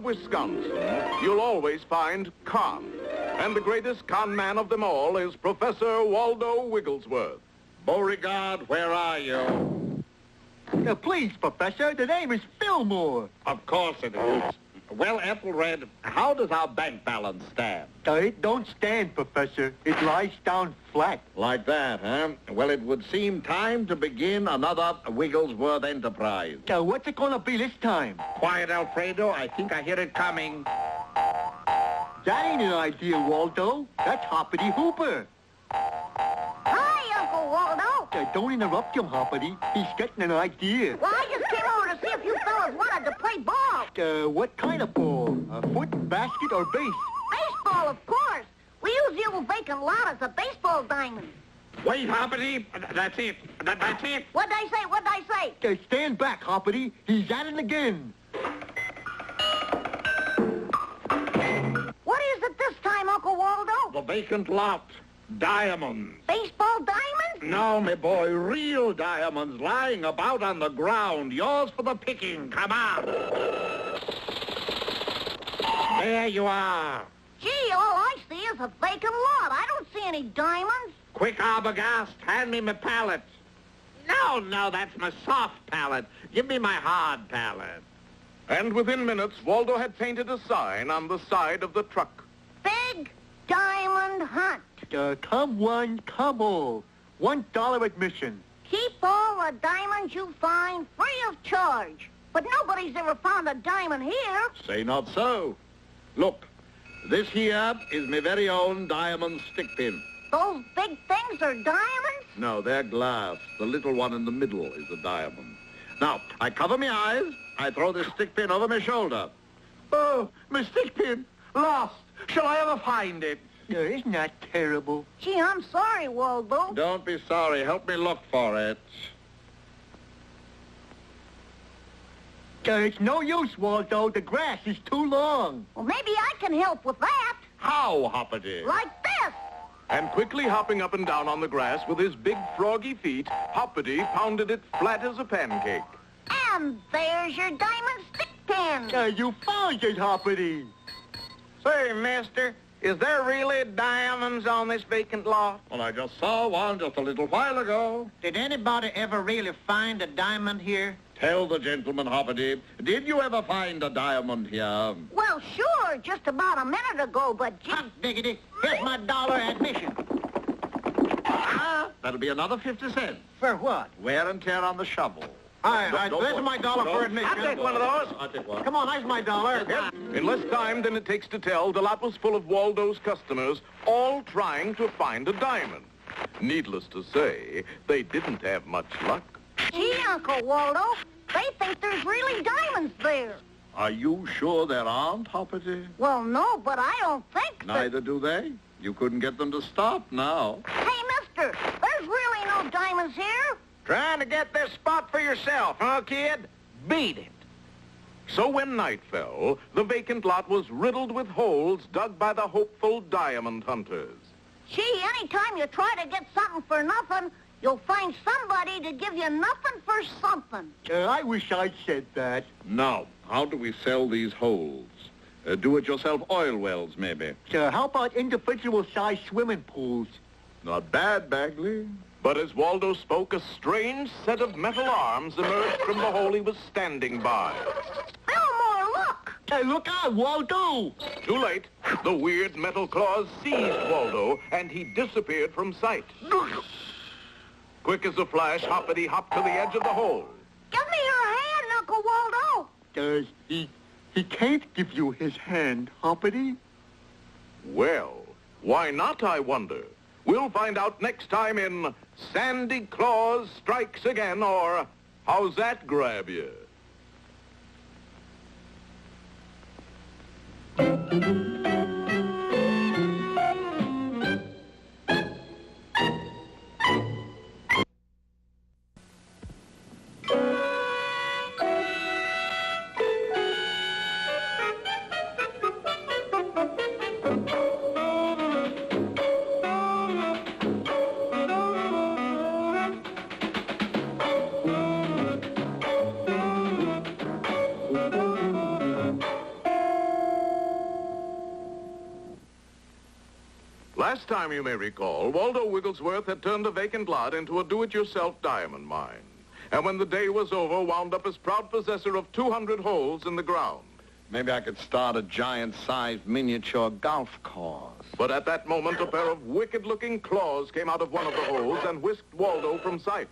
Wisconsin, you'll always find con. And the greatest con man of them all is Professor Waldo Wigglesworth. Beauregard, where are you? Please, Professor, the name is Fillmore. Of course it is. Well, Ethelred, how does our bank balance stand? It don't stand, Professor. It lies down flat. Like that, huh? Well, it would seem time to begin another Wigglesworth enterprise. What's it gonna be this time? Quiet, Alfredo. I think I hear it coming. That ain't an idea, Waldo. That's Hoppity Hooper. Hi, Uncle Waldo. Don't interrupt him, Hoppity. He's getting an idea. Well, I just came over to see if you fellas wanted to play ball. What kind of ball? A foot, basket, or base? Baseball, of course. We use the old vacant lot as a baseball diamond. Wait, Hoppity. That's it. That's it. What'd I say? What'd I say? Stand back, Hoppity. He's at it again. What is it this time, Uncle Waldo? The vacant lot. Diamonds. Baseball diamonds? No, my boy, real diamonds lying about on the ground. Yours for the picking. Come on. There you are. Gee, all I see is a vacant lot. I don't see any diamonds. Quick, Arbogast, hand me my palette. No, that's my soft palette. Give me my hard palette. And within minutes, Waldo had painted a sign on the side of the truck. Big diamond hunt. Come one, come all. $1 admission. Keep all the diamonds you find free of charge. But nobody's ever found a diamond here. Say not so. Look, this here is my very own diamond stick pin. Those big things are diamonds? No, they're glass. The little one in the middle is a diamond. Now, I cover my eyes. I throw this stick pin over my shoulder. Oh, my stick pin. Lost. Shall I ever find it? Isn't that terrible? Gee, I'm sorry, Waldo. Don't be sorry. Help me look for it. It's no use, Waldo. The grass is too long. Well, maybe I can help with that. How, Hoppity? Like this. And quickly hopping up and down on the grass with his big froggy feet, Hoppity pounded it flat as a pancake. And there's your diamond stick pin. You found it, Hoppity. Say, mister, is there really diamonds on this vacant lot? Well, I just saw one just a little while ago. Did anybody ever really find a diamond here? Tell the gentleman, Hoppity, did you ever find a diamond here? Well, sure, just about a minute ago, but gee... Hot diggity, here's my $1 admission. That'll be another 50 cents. For what? Wear and tear on the shovel. All right, there's my $1 for admission. I'll take one of those. I'll take one. Come on, there's my $1. In less time than it takes to tell, the lot was full of Waldo's customers, all trying to find a diamond. Needless to say, they didn't have much luck. Gee, Uncle Waldo, they think there's really diamonds there. Are you sure there aren't, Hoppity? Well, no, but I don't think Neither do they. You couldn't get them to stop now. Hey, mister, there's really no diamonds here. Trying to get this spot for yourself, huh, kid? Beat it. So when night fell, the vacant lot was riddled with holes dug by the hopeful diamond hunters. Gee, anytime you try to get something for nothing, you'll find somebody to give you nothing for something. I wish I'd said that. Now, how do we sell these holes? Do-it-yourself oil wells, maybe. How about individual-sized swimming pools? Not bad, Bagley. But as Waldo spoke, a strange set of metal arms emerged from the hole he was standing by. Fillmore, look! Look out, Waldo! Too late. The weird metal claws seized Waldo, and he disappeared from sight. Quick as a flash, Hoppity hopped to the edge of the hole. Give me your hand, Uncle Waldo! He can't give you his hand, Hoppity. Well, why not, I wonder? We'll find out next time in Sandy Claus Strikes Again, or How's That Grab You? Last time, you may recall, Waldo Wigglesworth had turned a vacant lot into a do-it-yourself diamond mine. And when the day was over, wound up as proud possessor of 200 holes in the ground. Maybe I could start a giant-sized miniature golf course. But at that moment, a pair of wicked-looking claws came out of one of the holes and whisked Waldo from sight.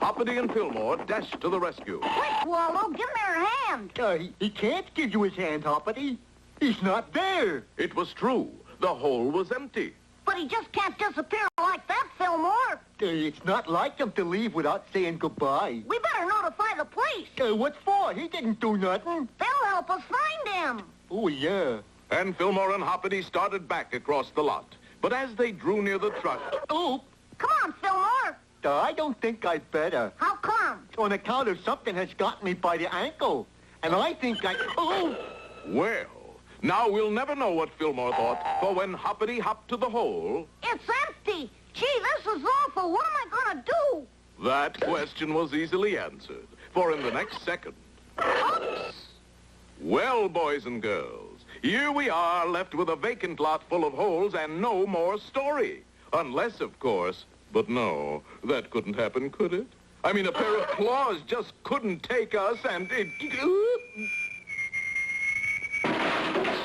Hoppity and Fillmore dashed to the rescue. Quick, Waldo, give me your hand. He can't give you his hand, Hoppity. He's not there. It was true. The hole was empty. But he just can't disappear like that, Fillmore. It's not like him to leave without saying goodbye. We better notify the police. What for? He didn't do nothing. They'll help us find him. Oh, yeah. And Fillmore and Hoppity started back across the lot. But as they drew near the truck... Oh! Come on, Fillmore. I don't think I'd better. How come? On account of something has got me by the ankle. And I think I... Oh! Well, now we'll never know what Fillmore thought, for when Hoppity hopped to the hole... It's empty. Gee, this is awful. What am I going to do? That question was easily answered, for in the next second... Oops. Well, boys and girls, here we are left with a vacant lot full of holes and no more story. Unless, of course... But no, that couldn't happen, could it? I mean, a pair of claws just couldn't take us and it...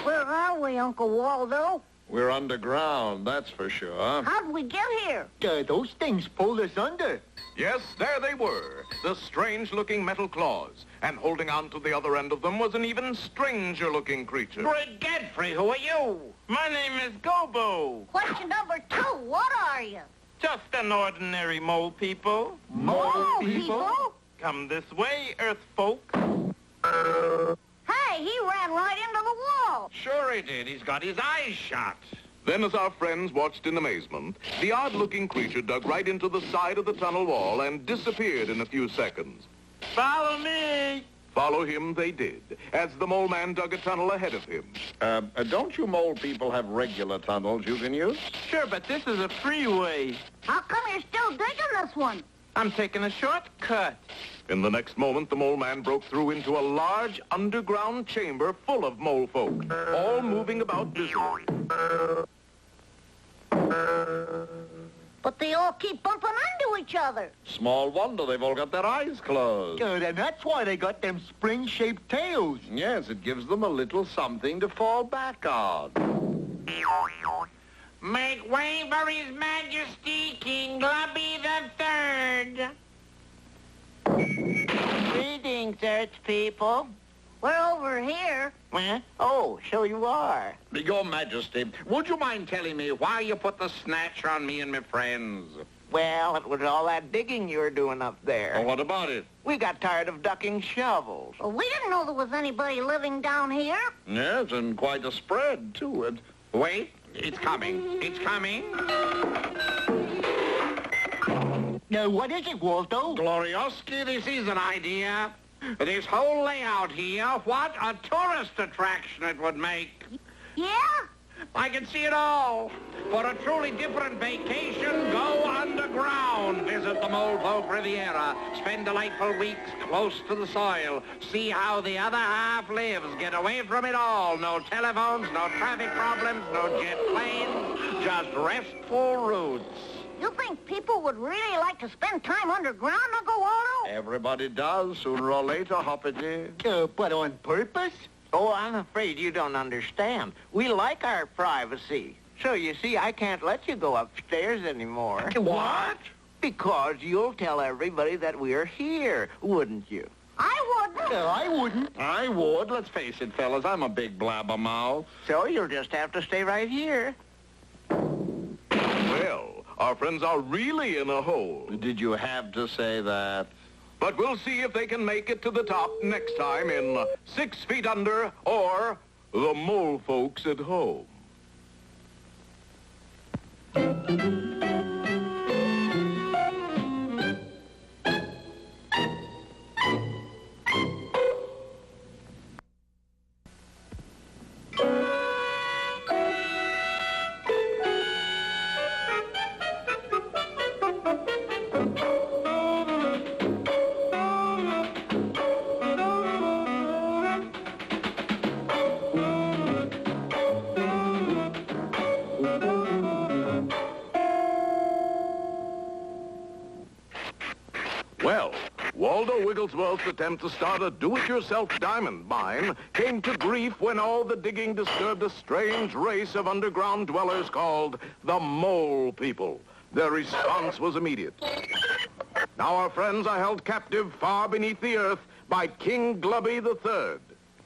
Where are we, Uncle Waldo? We're underground, that's for sure. How'd we get here? Those things pulled us under. Yes, there they were, the strange-looking metal claws. And holding on to the other end of them was an even stranger-looking creature. Great Godfrey, who are you? My name is Gobo. Question number 2, what are you? Just an ordinary mole people. Mole people? Come this way, Earth folk. Hey, he ran right into the wall. Sure he did. He's got his eyes shut. Then, as our friends watched in amazement, the odd-looking creature dug right into the side of the tunnel wall and disappeared in a few seconds. Follow me. Follow him they did, as the mole man dug a tunnel ahead of him. Don't you mole people have regular tunnels you can use? Sure, but this is a freeway. How come you're still digging this one? I'm taking a shortcut. In the next moment, the mole man broke through into a large underground chamber full of mole folk, all moving about busily. But they all keep bumping into each other. Small wonder they've all got their eyes closed. And that's why they got them spring-shaped tails. Yes, it gives them a little something to fall back on. Make way for His Majesty King Glubby the Third. Greetings, Earth people. We're over here. Well, oh, so you are. Your Majesty, would you mind telling me why you put the snatch on me and my friends? Well, it was all that digging you were doing up there. Well, what about it? We got tired of ducking shovels. Well, we didn't know there was anybody living down here. Yes, and quite a spread, too. Wait, it's coming. It's coming. Now, what is it, Waldo? Glorioski, this is an idea. This whole layout here, what a tourist attraction it would make. Yeah? I can see it all. For a truly different vacation, go underground. Visit the Mole Folk Riviera. Spend delightful weeks close to the soil. See how the other half lives. Get away from it all. No telephones, no traffic problems, no jet planes. Just restful routes. You think people would really like to spend time underground, Uncle Waldo? Everybody does, sooner or later, Hoppity. But on purpose? Oh, I'm afraid you don't understand. We like our privacy. So, you see, I can't let you go upstairs anymore. What? Because you'll tell everybody that we're here, wouldn't you? I wouldn't. I wouldn't. I would. Let's face it, fellas, I'm a big blabbermouth. So you'll just have to stay right here. Well, our friends are really in a hole. Did you have to say that? But we'll see if they can make it to the top next time in 6 Feet Under or The Mole Folks at Home. Well, Waldo Wigglesworth's attempt to start a do-it-yourself diamond mine came to grief when all the digging disturbed a strange race of underground dwellers called the Mole People. Their response was immediate. Now our friends are held captive far beneath the earth by King Glubby III.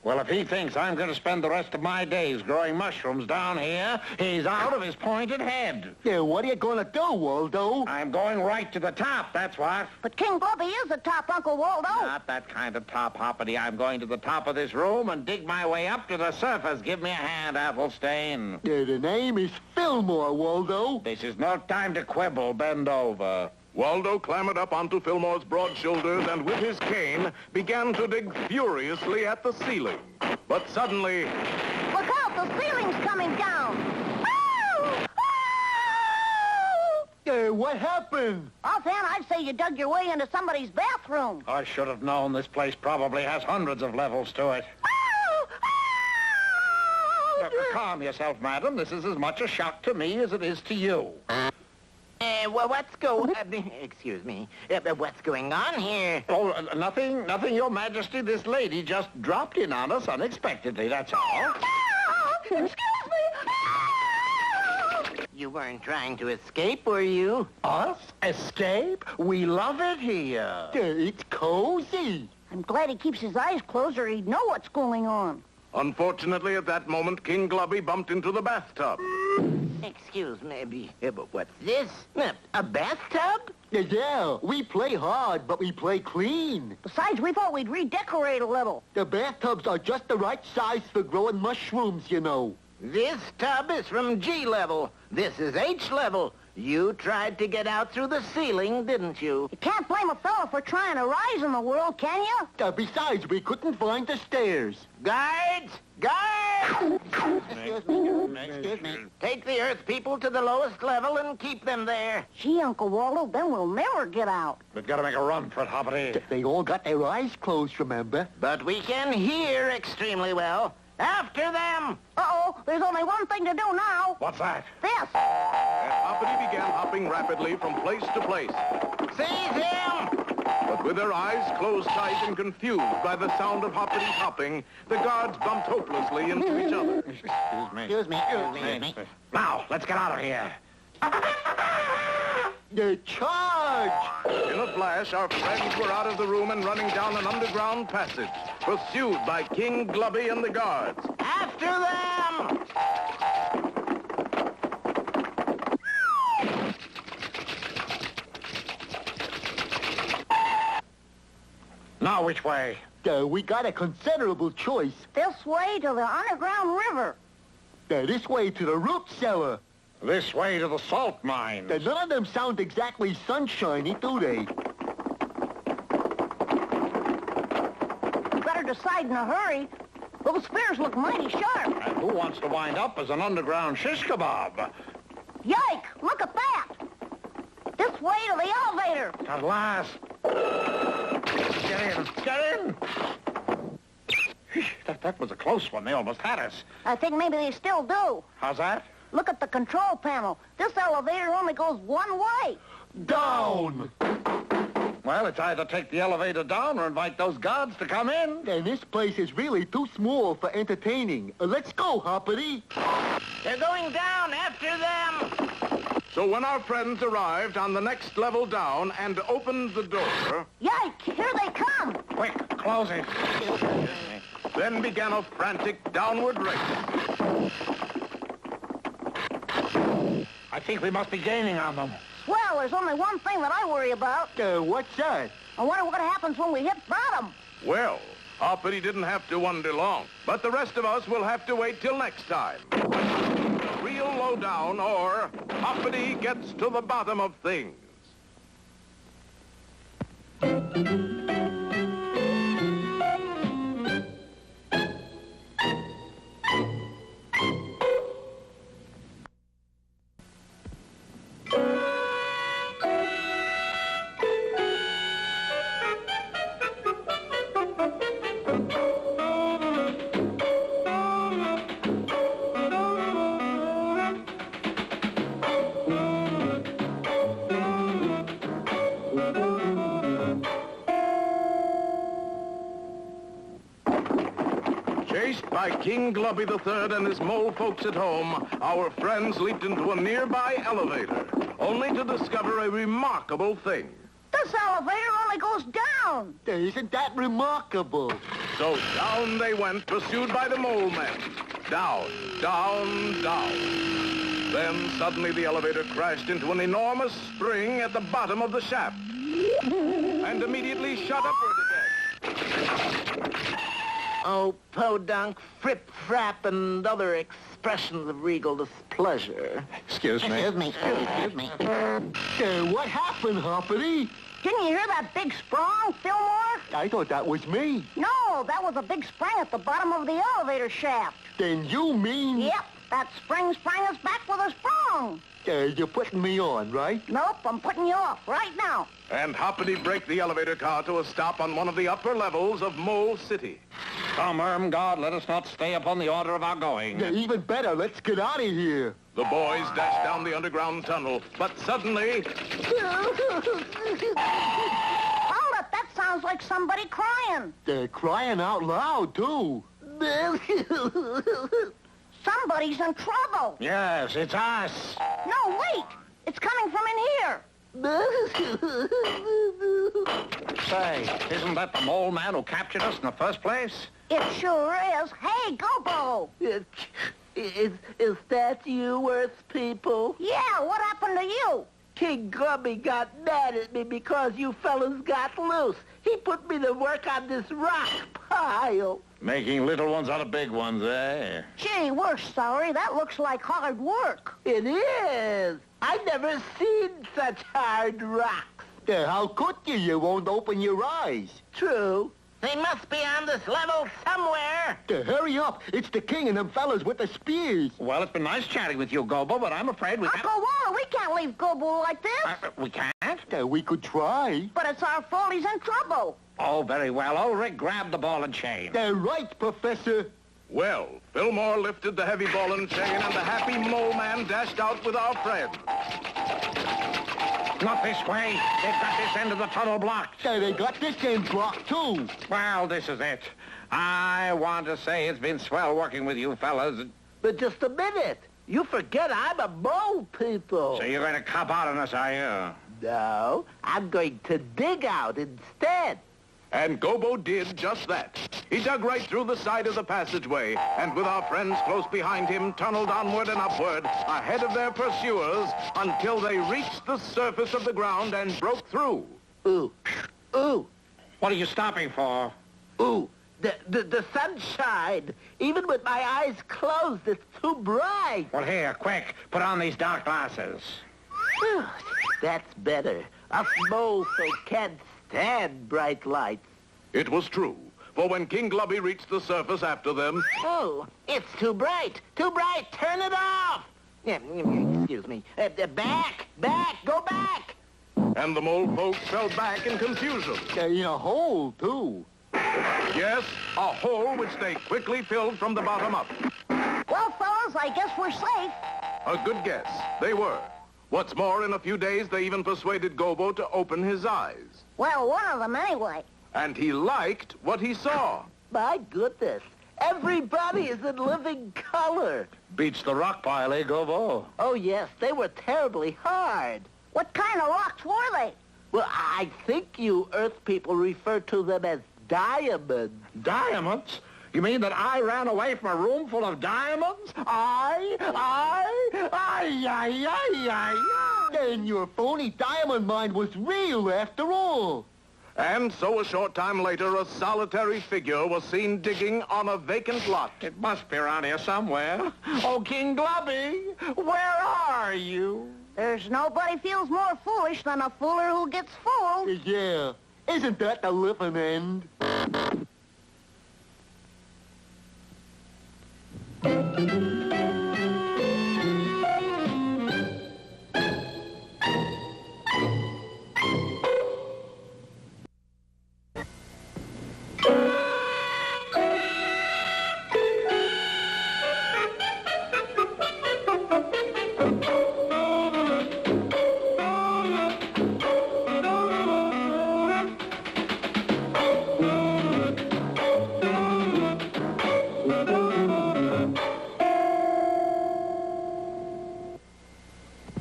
Well, if he thinks I'm going to spend the rest of my days growing mushrooms down here, he's out of his pointed head. Yeah, what are you going to do, Waldo? I'm going right to the top, that's what. But King Glubby is the top, Uncle Waldo. Not that kind of top, Hoppity. I'm going to the top of this room and dig my way up to the surface. Give me a hand, Athelstane. Yeah, the name is Fillmore, Waldo. This is no time to quibble. Bend over. Waldo clambered up onto Fillmore's broad shoulders and with his cane began to dig furiously at the ceiling. But suddenly... Look out, the ceiling's coming down. What happened? Offhand, I'd say you dug your way into somebody's bathroom. I should have known this place probably has hundreds of levels to it. Calm yourself, madam. This is as much a shock to me as it is to you. Well, excuse me. What's going on here? Oh, nothing, Your Majesty. This lady just dropped in on us unexpectedly, that's all. Excuse me. You weren't trying to escape, were you? Us? Escape? We love it here. It's cozy. I'm glad he keeps his eyes closed or he'd know what's going on. Unfortunately, at that moment, King Glubby bumped into the bathtub. Excuse me, but what's this? A bathtub? Yeah, we play hard, but we play clean. Besides, we thought we'd redecorate a little. The bathtubs are just the right size for growing mushrooms, you know. This tub is from G level. This is H level. You tried to get out through the ceiling, didn't you? You can't blame a fella for trying to rise in the world, can you? Besides, we couldn't find the stairs. Guards! Guards! Excuse me. Take the Earth people to the lowest level and keep them there. Gee, Uncle Waldo, then we'll never get out. We've got to make a run for it, Hoppity. They all got their eyes closed, remember? But we can hear extremely well. After them! Uh-oh, there's only one thing to do now. What's that? This. And Hoppity began hopping rapidly from place to place. Seize him! But with their eyes closed tight and confused by the sound of Hoppity's hopping, the guards bumped hopelessly into each other. Excuse me. Now, let's get out of here. The charge! In a flash, our friends were out of the room and running down an underground passage, pursued by King Glubby and the guards. After them! Now, which way? We got a considerable choice. This way to the underground river. This way to the root cellar. This way to the salt mines. None of them sound exactly sunshiny, do they? Better decide in a hurry. Those spears look mighty sharp. And who wants to wind up as an underground shish kebab? Yike! Look at that! This way to the elevator. At last. Get in! That was a close one. They almost had us. I think maybe they still do. How's that? Look at the control panel. This elevator only goes one way. Down! Well, it's either take the elevator down or invite those guards to come in. This place is really too small for entertaining. Let's go, Hoppity. They're going down after them. So when our friends arrived on the next level down and opened the door... Yike! Here they come! Quick, close it. Then began a frantic downward race. I think we must be gaining on them. Well, there's only one thing that I worry about. What's that? I wonder what happens when we hit bottom. Well, Hoppity didn't have to wonder long, but the rest of us will have to wait till next time. The real lowdown, or Hoppity gets to the bottom of things. Like King Glubby III and his mole folks at home, our friends leaped into a nearby elevator, only to discover a remarkable thing. This elevator only goes down. Isn't that remarkable? So down they went, pursued by the mole men. Down, down, down. Then suddenly the elevator crashed into an enormous spring at the bottom of the shaft and immediately shot upward again. Oh, podunk, frip-frap, and other expressions of regal displeasure. Excuse me. Excuse me. What happened, Hoppity? Didn't you hear that big sprung, Fillmore? I thought that was me. No, that was a big spring at the bottom of the elevator shaft. Then you mean... Yep, that spring sprang us back with a sprung. You're putting me on, right? Nope, I'm putting you off right now. And Hoppity braked the elevator car to a stop on one of the upper levels of Mole City. Come, Ermgard, let us not stay upon the order of our going. Even better, let's get out of here. The boys dashed down the underground tunnel, but suddenly... Hold it, that sounds like somebody crying. They're crying out loud, too. Somebody's in trouble. Yes, it's us. No, wait, it's coming from in here. Say, isn't that the mole man who captured us in the first place? It sure is. Hey, Gobo. Is that you, Earth people? Yeah, what happened to you? King Grubby got mad at me because you fellas got loose. He put me to work on this rock pile. Making little ones out of big ones, eh? Gee, we're sorry. That looks like hard work. It is. I never seen such hard rocks. How could you? You won't open your eyes. True. They must be on this level somewhere. Hurry up. It's the king and them fellas with the spears. Well, it's been nice chatting with you, Gobo, but I'm afraid we Uncle Waldo, we can't leave Gobo like this. We can't? We could try. But it's our fault he's in trouble. Oh, very well. Ulrich, grab the ball and chain. They're right, Professor. Well, Fillmore lifted the heavy ball and chain, and the happy mole man dashed out with our friends. Not this way. They've got this end of the tunnel blocked. They got this end blocked, too. Well, this is it. I want to say it's been swell working with you fellas. But just a minute. You forget I'm a mole, people. So you're going to cop out on us, are you? No, I'm going to dig out instead. And Gobo did just that. He dug right through the side of the passageway, and with our friends close behind him, tunneled onward and upward, ahead of their pursuers, until they reached the surface of the ground and broke through. Ooh. Ooh. What are you stopping for? Ooh. The sunshine. Even with my eyes closed, it's too bright. Well, here, quick, put on these dark glasses. Whew, that's better. Us mole folk can't stand bright lights. It was true, for when King Glubby reached the surface after them... Oh, it's too bright. Too bright. Turn it off. Excuse me. Back. Go back. And the mole folks fell back in confusion. In a hole, too. Yes, a hole which they quickly filled from the bottom up. Well, fellas, I guess we're safe. A good guess. They were. What's more, in a few days, they even persuaded Gobo to open his eyes. Well, one of them anyway. And he liked what he saw. My goodness. Everybody is in living color. Beats the rock pile, eh, Gobo? Oh, yes. They were terribly hard. What kind of rocks were they? Well, I think you Earth people refer to them as diamonds. Diamonds? You mean that I ran away from a room full of diamonds? Then your phony diamond mine was real after all. And so a short time later, a solitary figure was seen digging on a vacant lot. It must be around here somewhere. Oh, King Glubby, where are you? There's nobody feels more foolish than a fooler who gets fooled. Yeah. Isn't that the living end?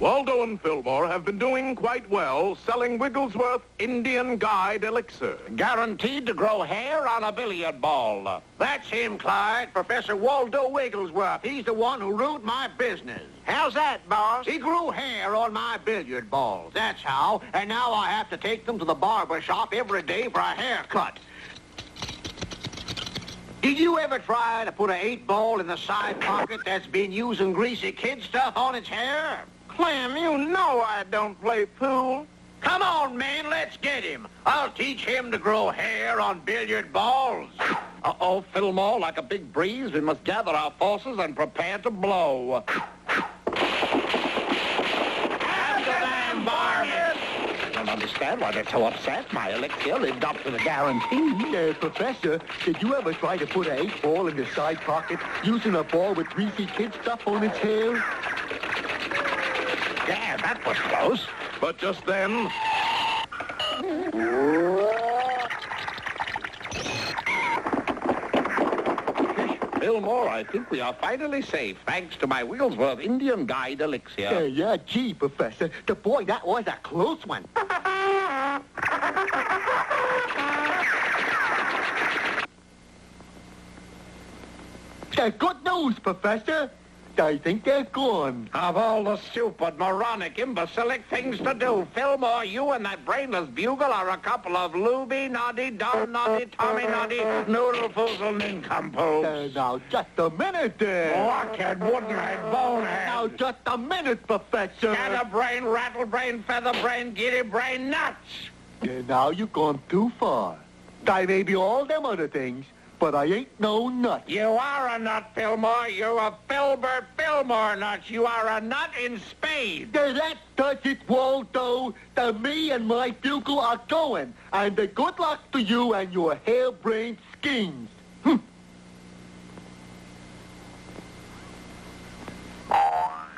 Waldo and Fillmore have been doing quite well selling Wigglesworth Indian Guide Elixir. Guaranteed to grow hair on a billiard ball. That's him, Clyde. Professor Waldo Wigglesworth. He's the one who ruined my business. How's that, boss? He grew hair on my billiard balls. That's how. And now I have to take them to the barber shop every day for a haircut. Did you ever try to put an 8-ball in the side pocket that's been using greasy kid stuff on its hair? Clem, you know I don't play pool. Come on, man, let's get him. I'll teach him to grow hair on billiard balls. Uh-oh, Fillmore, like a big breeze, we must gather our forces and prepare to blow. Amsterdam, varmint! I don't understand why they're so upset. My elixir lived up to the guarantee. Professor, did you ever try to put an 8-ball in the side pocket using a ball with greasy kid stuff on its hair? Yeah, that was close. But just then... Fillmore, I think we are finally safe, thanks to my Wigglesworth Indian Guide Elixir. Yeah, gee, Professor. Boy, that was a close one. Good news, Professor. I think they're gone. Of all the stupid, moronic, imbecilic things to do, Fillmore, you and that brainless bugle are a couple of looby, noddy, dumb noddy, tommy noddy, noodle-foozle nincompoops. Now, just a minute there. Blockhead, wooden-head, bonehead. Now, just a minute, Professor. Scatterbrain, rattlebrain, featherbrain, giddy-brain, nuts. Now you've gone too far. I may be all them other things, but I ain't no nut. You are a nut, Fillmore. You're a Filbert Fillmore nut. You are a nut in spades. That does it, Waldo. Me and my bugle are going. And good luck to you and your harebrained schemes.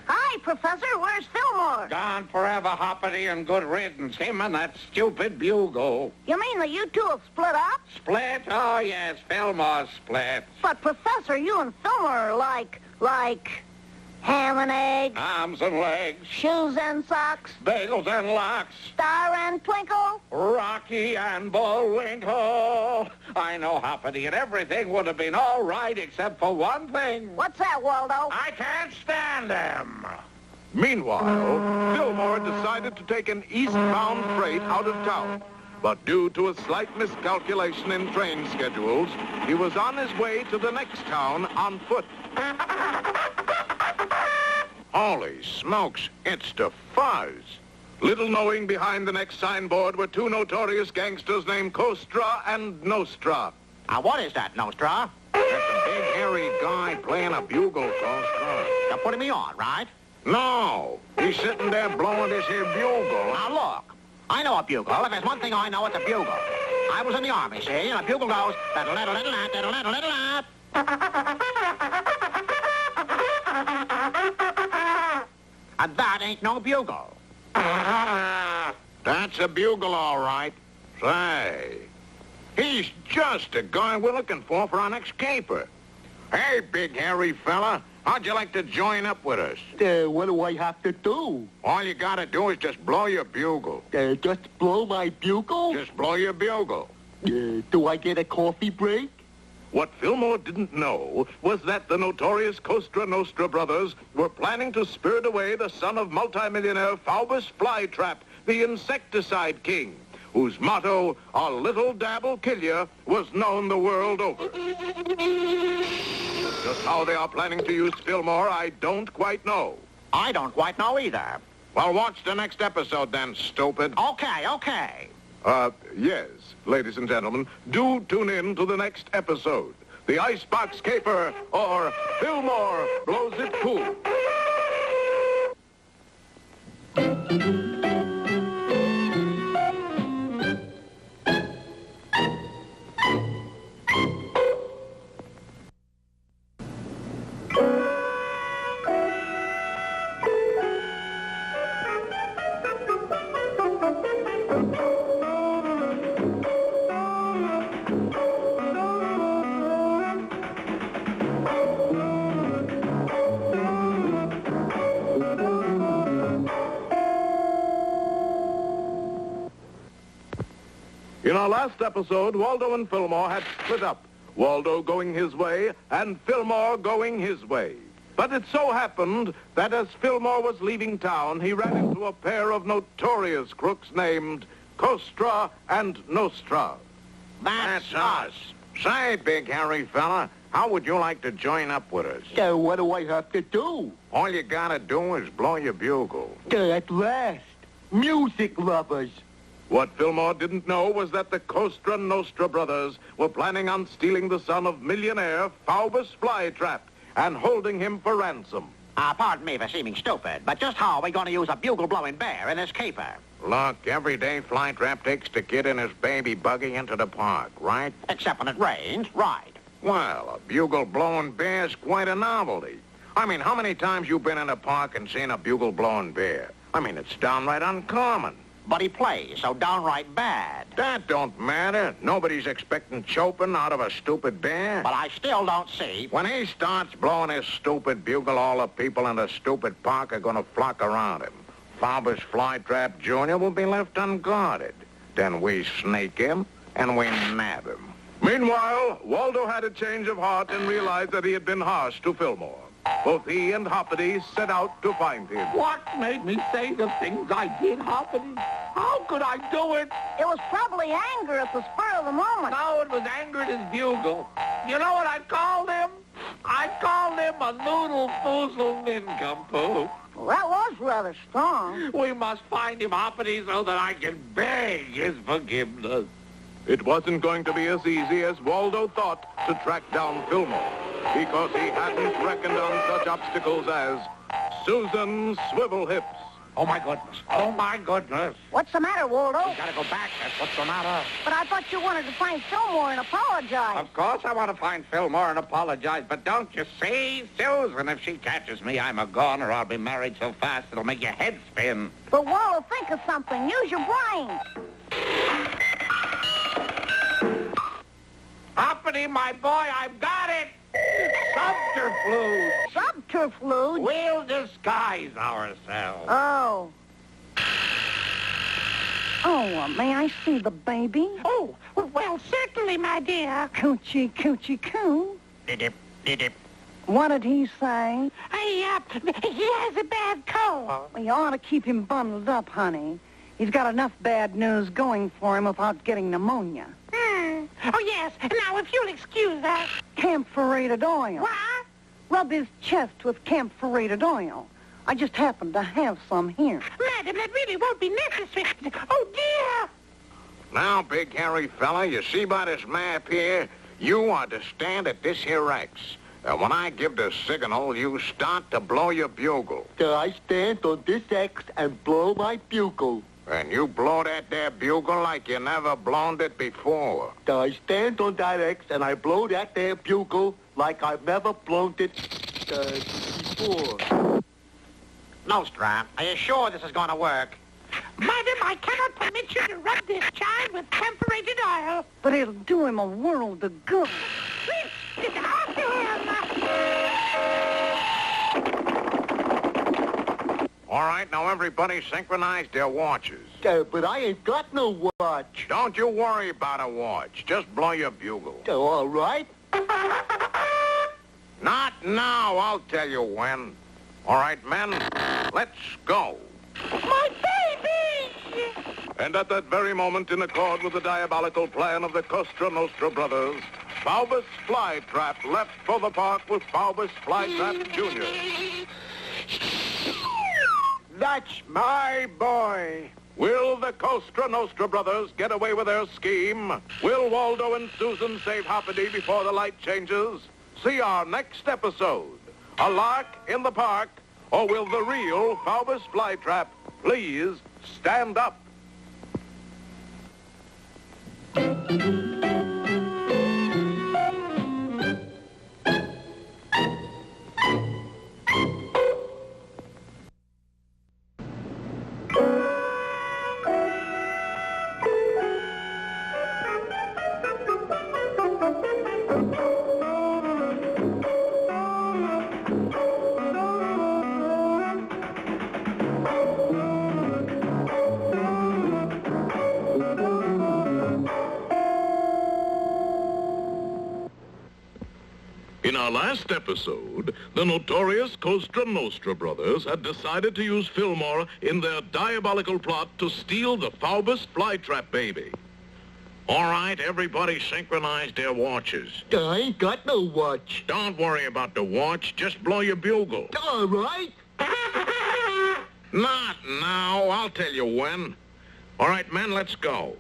Hi, Professor. Where's Fillmore? Gone forever, Hoppity, and good riddance. Him and that stupid bugle. You mean that you two have split up? Split? Oh, yes, Fillmore split. But, Professor, you and Fillmore are like ham and eggs, Arms and legs, shoes and socks, bagels and locks, star and twinkle. Rocky and Bullwinkle. I know, Hoppity, and everything would have been all right except for one thing. What's that, Waldo? I can't stand him. Meanwhile, Fillmore decided to take an eastbound freight out of town. But due to a slight miscalculation in train schedules, he was on his way to the next town on foot. Holy smokes, it's the fuzz. Little knowing behind the next signboard were two notorious gangsters named Costra and Nostra. What is that, Nostra? That's a big, hairy guy playing a bugle, Costra. You're putting me on, right? No, he's sitting there blowing this here bugle. Now, look. I know a bugle. If there's one thing I know, it's a bugle. I was in the army, see? And a bugle goes... And that ain't no bugle. That's a bugle, all right. Say, he's just the guy we're looking for our next caper. Hey, big hairy fella, how'd you like to join up with us? What do I have to do? All you gotta do is just blow your bugle. Just blow my bugle? Just blow your bugle. Do I get a coffee break? What Fillmore didn't know was that the notorious Costra Nostra brothers were planning to spirit away the son of multimillionaire Faubus Flytrap, the insecticide king, whose motto, "A little dab'll kill ya," was known the world over. Just how they are planning to use Fillmore, I don't quite know. I don't quite know either. Well, watch the next episode then, stupid. Okay. Yes, ladies and gentlemen, do tune in to the next episode. The Icebox Caper, or Fillmore Blows It Cool. In our last episode, Waldo and Fillmore had split up, Waldo going his way and Fillmore going his way. But it so happened that as Fillmore was leaving town, he ran into a pair of notorious crooks named Costra and Nostra. That's us. Say, big hairy fella, how would you like to join up with us? What do I have to do? All you gotta do is blow your bugle. At last. Music lovers. What Fillmore didn't know was that the Costra Nostra brothers were planning on stealing the son of millionaire Faubus Flytrap and holding him for ransom. Pardon me for seeming stupid, but just how are we going to use a bugle-blowing bear in this caper? Look, every day Flytrap takes the kid and his baby buggy into the park, right? Except when it rains, right. Well, a bugle-blowing bear's quite a novelty. I mean, how many times you been in a park and seen a bugle-blowing bear? I mean, it's downright uncommon. But he plays so downright bad. That don't matter. Nobody's expecting chopin out of a stupid bear. But I still don't see. When he starts blowing his stupid bugle, all the people in the stupid park are going to flock around him. Faubus Flytrap Jr. will be left unguarded. Then we snake him and we nab him. Meanwhile, Waldo had a change of heart and realized that he had been harsh to Fillmore. Both he and Hoppity set out to find him. What made me say the things I did, Hoppity? How could I do it? It was probably anger at the spur of the moment. No, it was anger at his bugle. You know what I called him? I called him a noodle-foozle nincompoop. Well, that was rather strong. We must find him, Hoppity, so that I can beg his forgiveness. It wasn't going to be as easy as Waldo thought to track down Fillmore, because he hadn't reckoned on such obstacles as Susan Swivel Hips. Oh, my goodness. Oh, my goodness. What's the matter, Waldo? You gotta go back. That's what's the matter. But I thought you wanted to find Fillmore and apologize. Of course I want to find Fillmore and apologize, but don't you see, Susan, if she catches me, I'm a goner. I'll be married so fast it'll make your head spin. But, Waldo, think of something. Use your brain. Hoppity, my boy, I've got it! Subterfuge! Subterfuge? We'll disguise ourselves. Oh. Oh, may I see the baby? Oh, well, certainly, my dear. Coochie, coochie, coo. Dip, dip. What did he say? He has a bad cold. Well, you ought to keep him bundled up, honey. He's got enough bad news going for him without getting pneumonia. Oh, yes. Now, if you'll excuse us. Camphorated oil. What? Rub his chest with camphorated oil. I just happen to have some here. Madam, that really won't be necessary. Oh, dear. Now, big hairy fella, you see by this map here, you are to stand at this here X. And when I give the signal, you start to blow your bugle. I stand on this X and blow my bugle. And you blow that there bugle like you never blown it before. I stand on that X and I blow that there bugle like I've never blown it before. Nostra, are you sure this is going to work? Madam, I cannot permit you to rub this child with camphorated oil. But it'll do him a world of good. Get off him! All right, now everybody synchronize their watches. But I ain't got no watch. Don't you worry about a watch. Just blow your bugle. All right. Not now. I'll tell you when. All right, men, let's go. My baby! And at that very moment, in accord with the diabolical plan of the Costra Nostra brothers, Faubus Flytrap left for the park with Faubus Flytrap Jr. That's my boy. Will the Costra Nostra brothers get away with their scheme? Will Waldo and Susan save Hoppity before the light changes? See our next episode. A lark in the park, or will the real Faubus Flytrap please stand up? In our last episode, the notorious Costra Nostra brothers had decided to use Fillmore in their diabolical plot to steal the Faubus flytrap baby. All right, everybody synchronize their watches. I ain't got no watch. Don't worry about the watch. Just blow your bugle. All right. Not now. I'll tell you when. All right, men, let's go.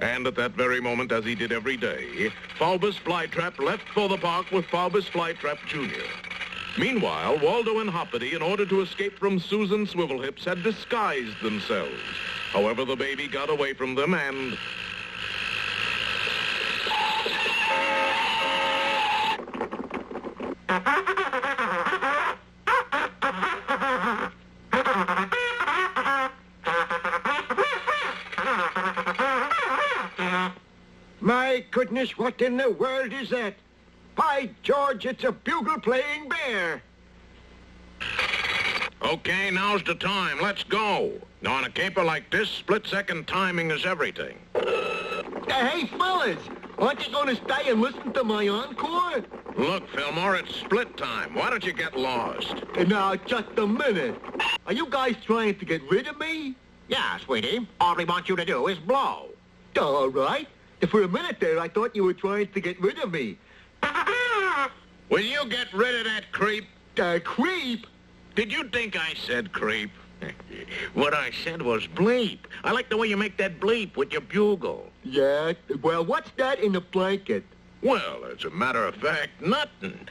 And at that very moment, as he did every day, Faubus Flytrap left for the park with Faubus Flytrap Jr. Meanwhile, Waldo and Hoppity, in order to escape from Susan Swivelhips, had disguised themselves. However, the baby got away from them and... My goodness, what in the world is that? By George, it's a bugle-playing bear. Okay, now's the time. Let's go. Now, on a caper like this, split-second timing is everything. Hey, fellas, aren't you going to stay and listen to my encore? Look, Fillmore, it's split time. Why don't you get lost? Now, just a minute. Are you guys trying to get rid of me? Yeah, sweetie. All we want you to do is blow. All right. For a minute there, I thought you were trying to get rid of me. Will you get rid of that creep? Creep? Did you think I said creep? What I said was bleep. I like the way you make that bleep with your bugle. Yeah? Well, what's that in the blanket? Well, as a matter of fact, nothing.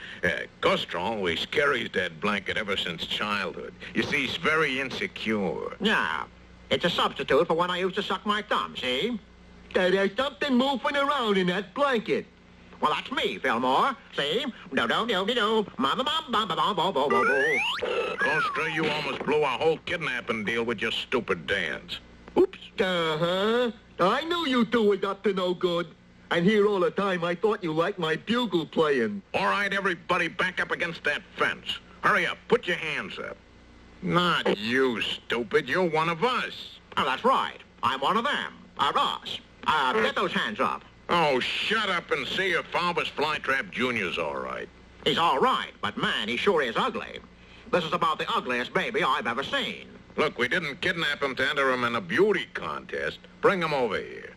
Costra always carries that blanket ever since childhood. You see, he's very insecure. Yeah. It's a substitute for when I used to suck my thumb, see? There's something moving around in that blanket. Well, that's me, Fillmore. See? Do-do-do-do-do. Ma-ma-ma-ba-ba-ba-ba-ba-ba. Costra, you almost blew a whole kidnapping deal with your stupid dance. Oops. Uh-huh. I knew you two was up to no good. And here all the time, I thought you liked my bugle playing. All right, everybody back up against that fence. Hurry up. Put your hands up. Not you, stupid. You're one of us. Oh, that's right. I'm one of them. Us. Get those hands up. Oh, shut up and see if Faubus Flytrap Jr.'s all right. He's all right, but man, he sure is ugly. This is about the ugliest baby I've ever seen. Look, we didn't kidnap him to enter him in a beauty contest. Bring him over here.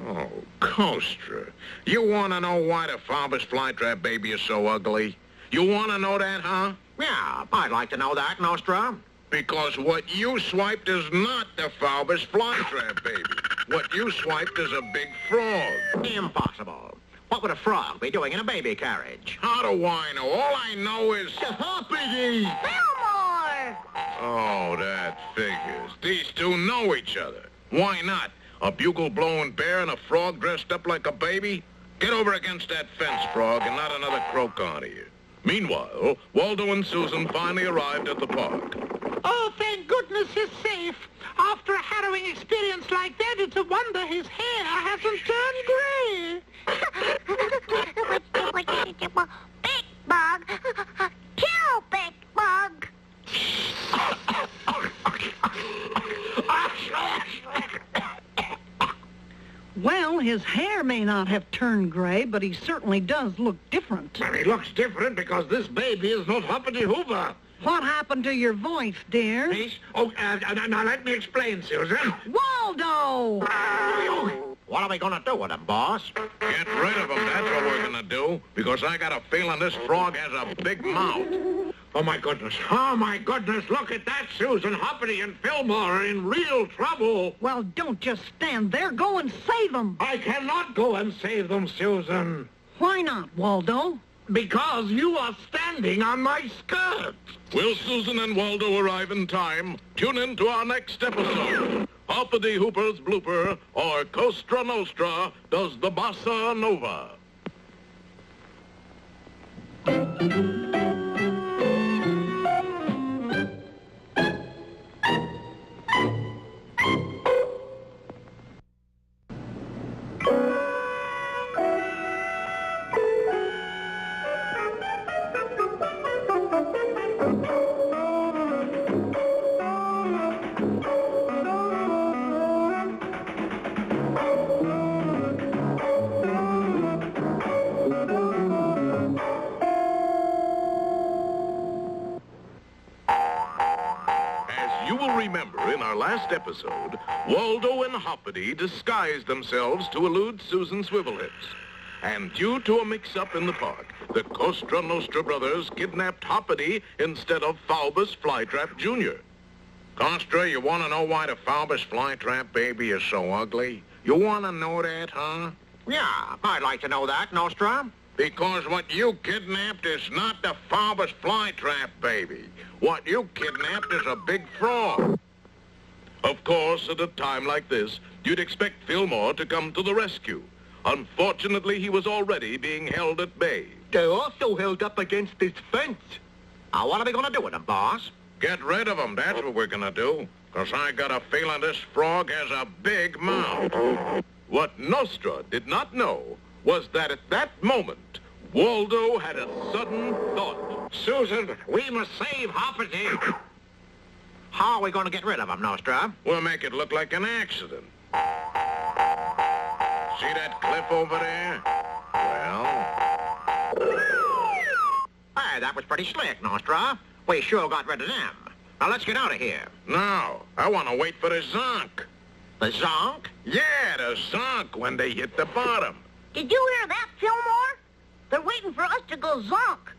Oh, Costra. You want to know why the Faubus Flytrap baby is so ugly? You want to know that, huh? Yeah, I'd like to know that, Nostra. Because what you swiped is not the Faubus Flytrap baby. What you swiped is a big frog. Impossible. What would a frog be doing in a baby carriage? How do I know? All I know is... Hoppity! Fillmore! Oh, that figures. These two know each other. Why not? A bugle-blowing bear and a frog dressed up like a baby? Get over against that fence, frog, and not another croak on you. Meanwhile, Waldo and Susan finally arrived at the park. Oh, thank goodness he's safe. After a harrowing experience like that, it's a wonder his hair hasn't turned gray. Big bug. Kill Big Bug. Well, his hair may not have turned gray, but he certainly does look different. Well, he looks different because this baby is not Hoppity Hooper. What happened to your voice, dear? Please? Oh, now let me explain, Susan. Waldo! What are we going to do with him, boss? Get rid of him, that's what we're gonna do. Because I got a feeling this frog has a big mouth. Oh, my goodness. Oh, my goodness. Look at that, Susan. Hoppity and Fillmore are in real trouble. Well, don't just stand there. Go and save them. I cannot go and save them, Susan. Why not, Waldo? Because you are standing on my skirt. Will Susan and Waldo arrive in time? Tune in to our next episode. Hoppity Hooper's blooper, or Costra Nostra does the bossa nova. you will remember, in our last episode, Waldo and Hoppity disguised themselves to elude Susan Swivelhips. And due to a mix-up in the park, the Costra Nostra brothers kidnapped Hoppity instead of Falbus Flytrap Jr. Costra, you want to know why the Falbus Flytrap baby is so ugly? You want to know that, huh? Yeah, I'd like to know that, Nostra. Because what you kidnapped is not the Falbus Flytrap baby. What you kidnapped is a big frog. Of course, at a time like this, you'd expect Fillmore to come to the rescue. Unfortunately, he was already being held at bay. They're also held up against this fence. What are we going to do with them, boss? Get rid of him, that's what we're gonna do. 'Cause I got a feeling this frog has a big mouth. What Nostra did not know was that at that moment, Waldo had a sudden thought. Susan, we must save Hoppity. How are we going to get rid of him, Nostra? We'll make it look like an accident. See that cliff over there? Well... Hey, that was pretty slick, Nostra. We sure got rid of them. Now let's get out of here. No, I want to wait for the zonk. The zonk? Yeah, the zonk when they hit the bottom. Did you hear that, Fillmore? They're waiting for us to go zonk.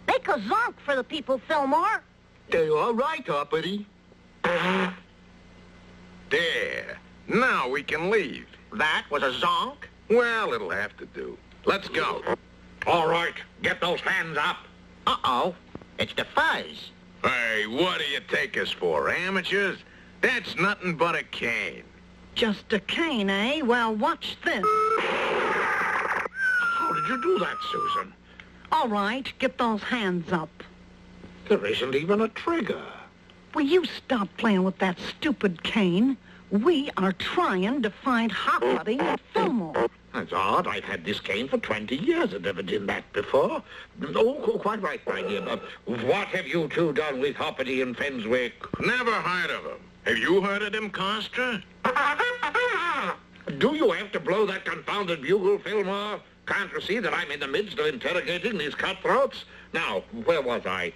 Make a zonk for the people, Fillmore. They're all right, Hoppity. There. Now we can leave. That was a zonk? Well, it'll have to do. Let's go. All right, get those hands up. Uh-oh. It's the fuzz. Hey, what do you take us for, amateurs? That's nothing but a cane. Just a cane, eh? Well, watch this. How did you do that, Susan? All right, get those hands up. There isn't even a trigger. Will you stop playing with that stupid cane? We are trying to find Hoppity and Fillmore. That's odd. I've had this cane for 20 years. I've never done that before. Oh, quite right, my dear. What have you two done with Hoppity and Fenswick? Never heard of him. Have you heard of him, Costra? Do you have to blow that confounded bugle, Fillmore? Can't you see that I'm in the midst of interrogating these cutthroats? Now, where was I?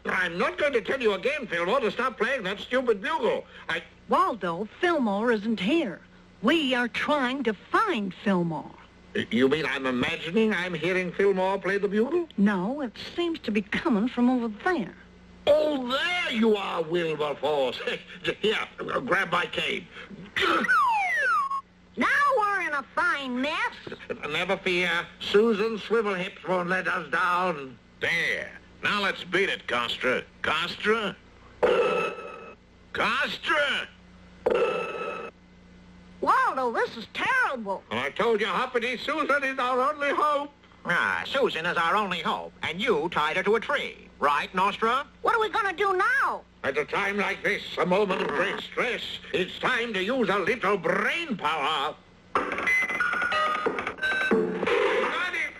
I'm not going to tell you again, Fillmore, to stop playing that stupid bugle. Waldo, Fillmore isn't here. We are trying to find Fillmore. You mean I'm imagining I'm hearing Fillmore play the bugle? No, it seems to be coming from over there. Oh, there you are, Wilberforce. Here, grab my cane. Now we're in a fine mess. Never fear. Susan Swivelhips won't let us down. There. Now let's beat it, Costra. Costra? Costra? Waldo, this is terrible. I told you, Hoppity, Susan is our only hope. Susan is our only hope, and you tied her to a tree. Right, Nostra? What are we going to do now? At a time like this, a moment of great stress, it's time to use a little brain power.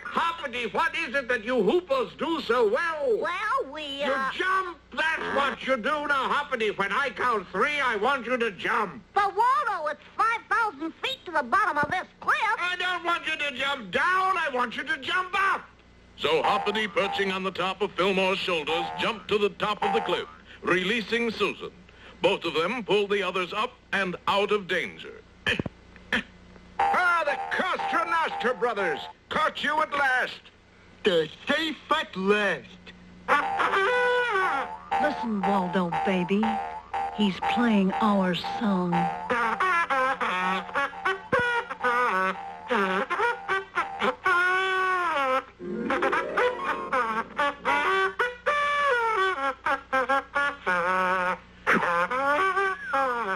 Hoppity, what is it that you Hoopers do so well? Well, we, You jump! That's what you do now, Hoppity. When I count 3, I want you to jump. But Waldo, it's 5,000 feet to the bottom of this cliff. I don't want you to jump down. I want you to jump up. So Hoppity, perching on the top of Fillmore's shoulders, jumped to the top of the cliff, releasing Susan. Both of them pulled the others up and out of danger. The Costra Nostra brothers. Caught you at last. They're safe at last. Listen, Waldo, baby. He's playing our song.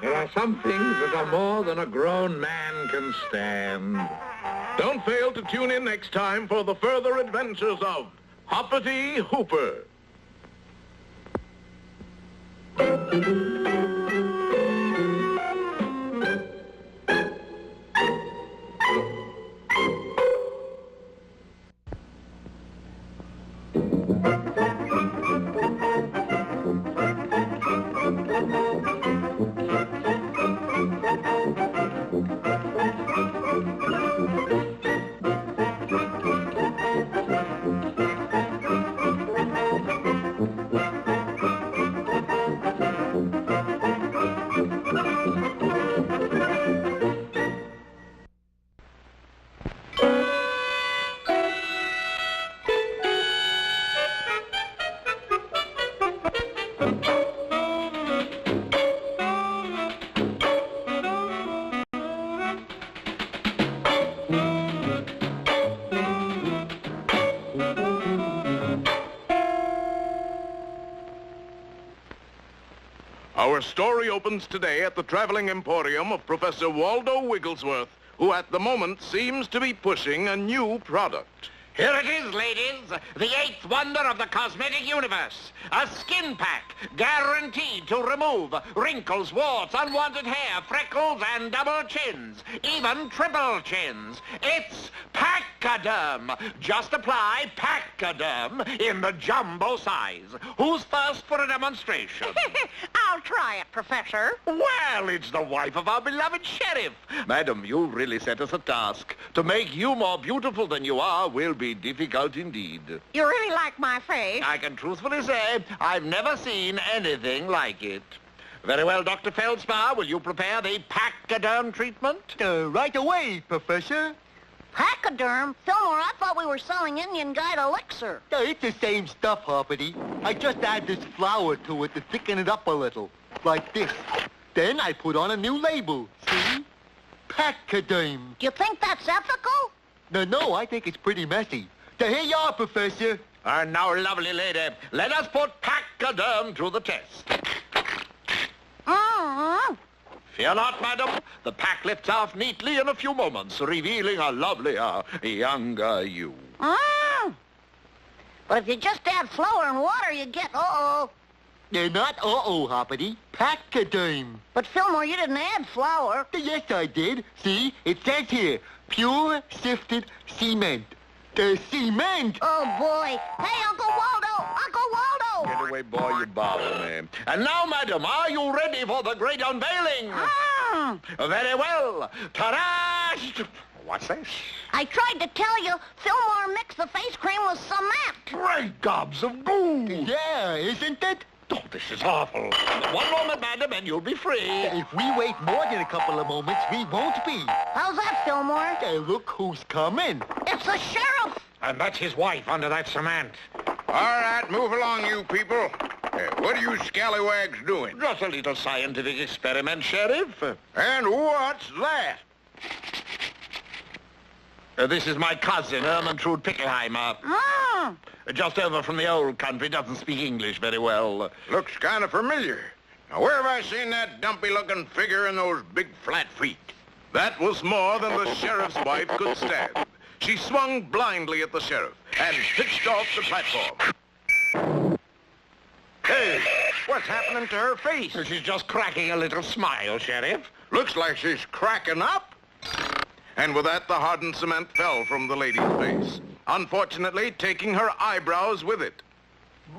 There are some things that are more than a grown man can stand. Don't fail to tune in next time for the further adventures of Hoppity Hooper. Our story opens today at the traveling emporium of Professor Waldo Wigglesworth, who at the moment seems to be pushing a new product. Here it is, ladies, the eighth wonder of the cosmetic universe. A skin pack guaranteed to remove wrinkles, warts, unwanted hair, freckles, and double chins, even triple chins. It's Pachyderm. Just apply Pachyderm in the jumbo size. Who's first for a demonstration? I'll try it, Professor. Well, it's the wife of our beloved sheriff. Madam, you really set us a task. To make you more beautiful than you are will be difficult indeed. You really like my face? I can truthfully say I've never seen anything like it. Very well, Dr. Feldspar, will you prepare the Pachyderm treatment? Right away, Professor. Pachyderm? Fillmore, I thought we were selling Indian Guide elixir. It's the same stuff, Hoppity. I just add this flour to it to thicken it up a little, like this. Then I put on a new label, see? Pachyderm. Do you think that's ethical? No, I think it's pretty messy. So here you are, Professor. And now, lovely lady, let us put Pachyderm to the test. Fear not, madam. The pack lifts off neatly in a few moments, revealing a lovelier, younger you. But if you just add flour and water, you get Not Hoppity. Pachyderm. But Fillmore, you didn't add flour. Yes, I did. See, it says here, pure sifted cement. The cement! Oh, boy. Hey, Uncle Waldo! Uncle Waldo! Get away, boy, you bother me. And now, madam, are you ready for the great unveiling? Very well. Ta-da! What's this? I tried to tell you, Fillmore mixed the face cream with cement. Great gobs of goo! Yeah, isn't it? Oh, this is awful. One moment, madam, and you'll be free. If we wait more than a couple of moments, we won't be. How's that, Fillmore? Look who's coming. It's the sheriff. And that's his wife under that cement. All right, move along, you people. What are you scallywags doing? Just a little scientific experiment, Sheriff. And what's that? This is my cousin, Ermentrude Pickelheimer. Just over from the old country, doesn't speak English very well. Looks kind of familiar. Now, where have I seen that dumpy-looking figure and those big flat feet? That was more than the sheriff's wife could stand. She swung blindly at the sheriff and pitched off the platform. Hey, what's happening to her face? She's just cracking a little smile, Sheriff. Looks like she's cracking up. And with that, the hardened cement fell from the lady's face, unfortunately taking her eyebrows with it.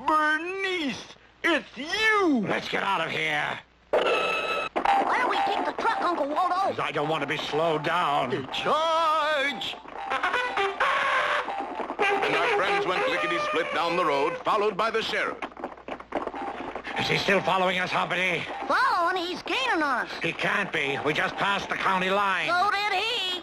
Bernice, it's you! Let's get out of here. Why don't we take the truck, Uncle Waldo? I don't want to be slowed down. Charge! And our friends went lickety-split down the road, followed by the sheriff. Is he still following us, Hoppity? Following? He's gaining on us. He can't be. We just passed the county line. So did he.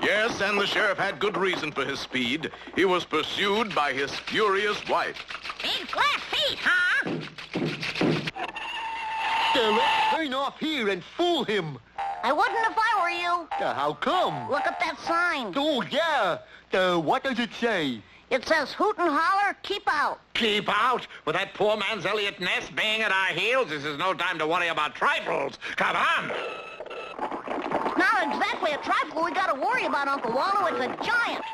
Yes, and the sheriff had good reason for his speed. He was pursued by his furious wife. Big flat feet, huh? Let's turn off here and fool him. I wouldn't if I were you. How come? Look at that sign. Oh, yeah. What does it say? It says Hootin' Holler, keep out. Keep out? With that poor man's Elliot Ness baying at our heels, this is no time to worry about trifles. Come on. Not exactly a trifle we gotta worry about, Uncle Waldo. It's a giant.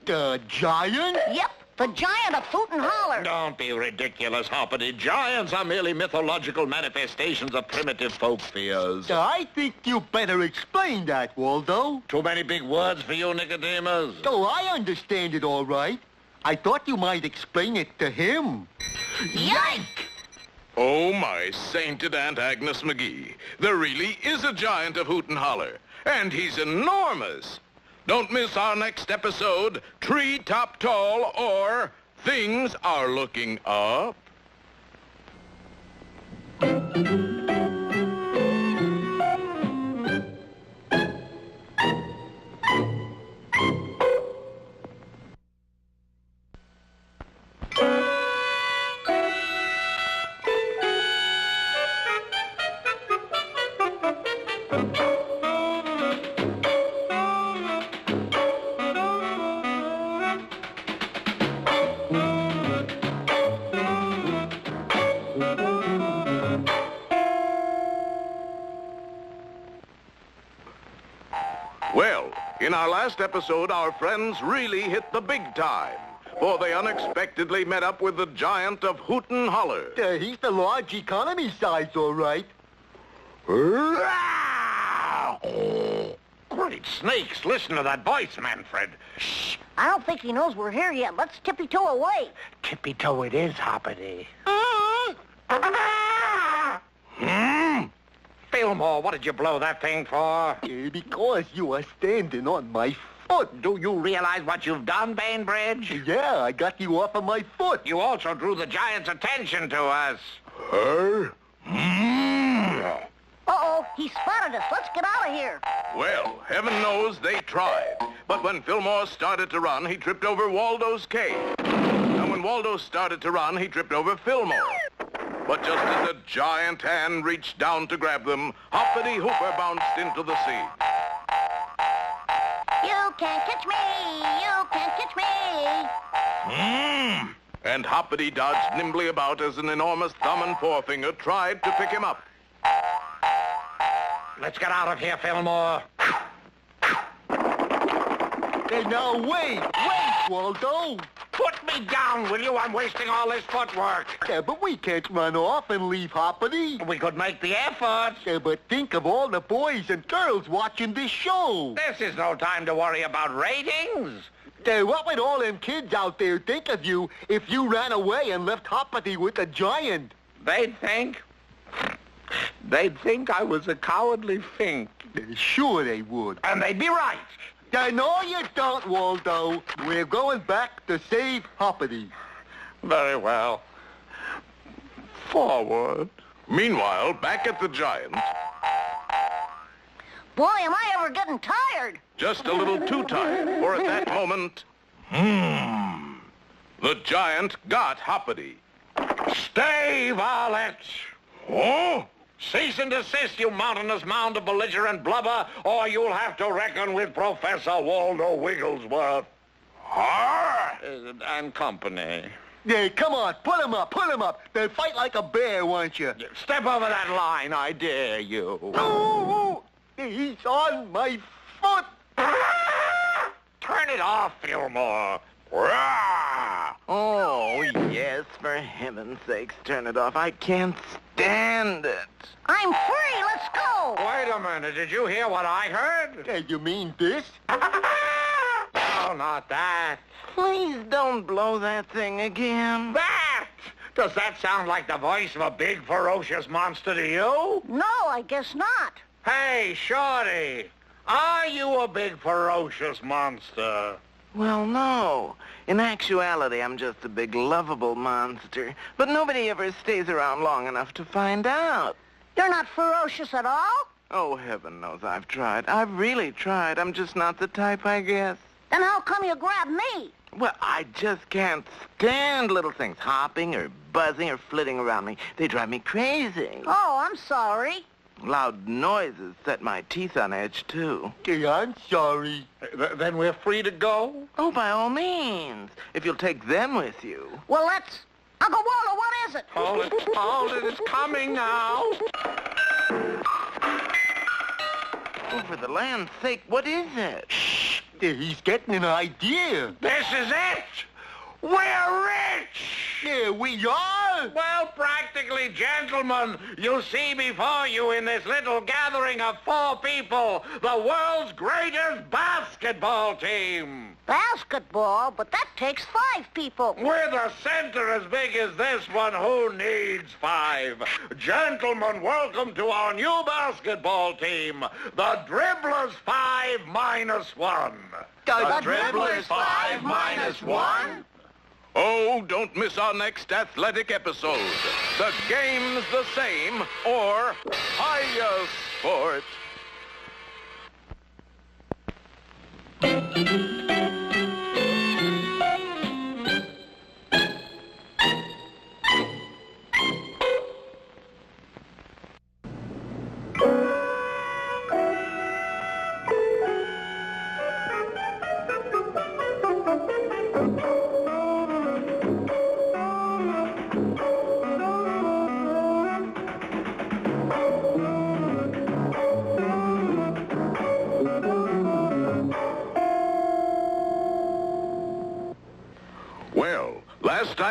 The giant? Yep, the giant of Hootin' Holler. Don't be ridiculous, Hoppity. Giants are merely mythological manifestations of primitive folk fears. I think you better explain that, Waldo. Too many big words for you, Nicodemus. Oh, I understand it all right. I thought you might explain it to him. Yike! Oh, my sainted Aunt Agnes McGee. There really is a giant of Hootin' Holler, and he's enormous. Don't miss our next episode, Tree Top Tall, or Things Are Looking Up. In our last episode, our friends really hit the big time, for they unexpectedly met up with the giant of Hootin, Holler. He's the large economy size, all right. Great snakes, listen to that voice, Manfred. Shh, I don't think he knows we're here yet. Let's tippy-toe away. Tippy-toe it is, Hoppity. Fillmore, what did you blow that thing for? Because you are standing on my foot. Do you realize what you've done, Bainbridge? Yeah, I got you off of my foot. You also drew the giant's attention to us. Uh-oh, he spotted us. Let's get out of here. Well, heaven knows they tried. But when Fillmore started to run, he tripped over Waldo's cave. And when Waldo started to run, he tripped over Fillmore. But just as a giant hand reached down to grab them, Hoppity Hooper bounced into the sea. You can't catch me. You can't catch me. And Hoppity dodged nimbly about as an enormous thumb and forefinger tried to pick him up. Let's get out of here, Fillmore. Hey, now wait, Waldo. Put me down, will you? I'm wasting all this footwork. Yeah, but we can't run off and leave Hoppity. We could make the effort. Yeah, but think of all the boys and girls watching this show. This is no time to worry about ratings. What would all them kids out there think of you if you ran away and left Hoppity with the giant? They'd think I was a cowardly fink. Sure they would. And they'd be right. No, you don't, Waldo. We're going back to save Hoppity. Very well. Forward. Meanwhile, back at the giant... Boy, am I ever getting tired. Just a little too tired, for at that moment... The giant got Hoppity. Stay, varlet! Oh? Cease and desist, you mountainous mound of belligerent blubber, or you'll have to reckon with Professor Waldo Wigglesworth. And company. Yeah, come on, put him up. Then fight like a bear, won't you? Step over that line, I dare you. Oh, he's on my foot. Turn it off, Fillmore. Oh, yes, for heaven's sakes, turn it off. I can't stand it. I'm free. Let's go. Wait a minute. Did you hear what I heard? You mean this? Oh, not that. Please don't blow that thing again. That! Does that sound like the voice of a big, ferocious monster to you? No, I guess not. Hey, Shorty, are you a big, ferocious monster? Well, no. In actuality, I'm just a big, lovable monster. But nobody ever stays around long enough to find out. You're not ferocious at all? Oh, heaven knows I've tried. I've really tried. I'm just not the type, I guess. Then how come you grabbed me? Well, I just can't stand little things hopping or buzzing or flitting around me. They drive me crazy. Oh, I'm sorry. Loud noises set my teeth on edge, too. I'm sorry. Then we're free to go? Oh, by all means. If you'll take them with you. Well, let's... Uncle Waldo, what is it? Hold it. It's coming now. Oh, for the land's sake, what is it? Shh. He's getting an idea. This is it. We're rich. Yeah, we are? Well, practically, gentlemen, you see before you in this little gathering of 4 people, the world's greatest basketball team. Basketball? But that takes 5 people. With a center as big as this one, who needs 5? Gentlemen, welcome to our new basketball team, the Dribblers 5 minus 1. The Dribblers 5 minus 1? Oh, don't miss our next athletic episode. The game's the same, or Hiya Sport.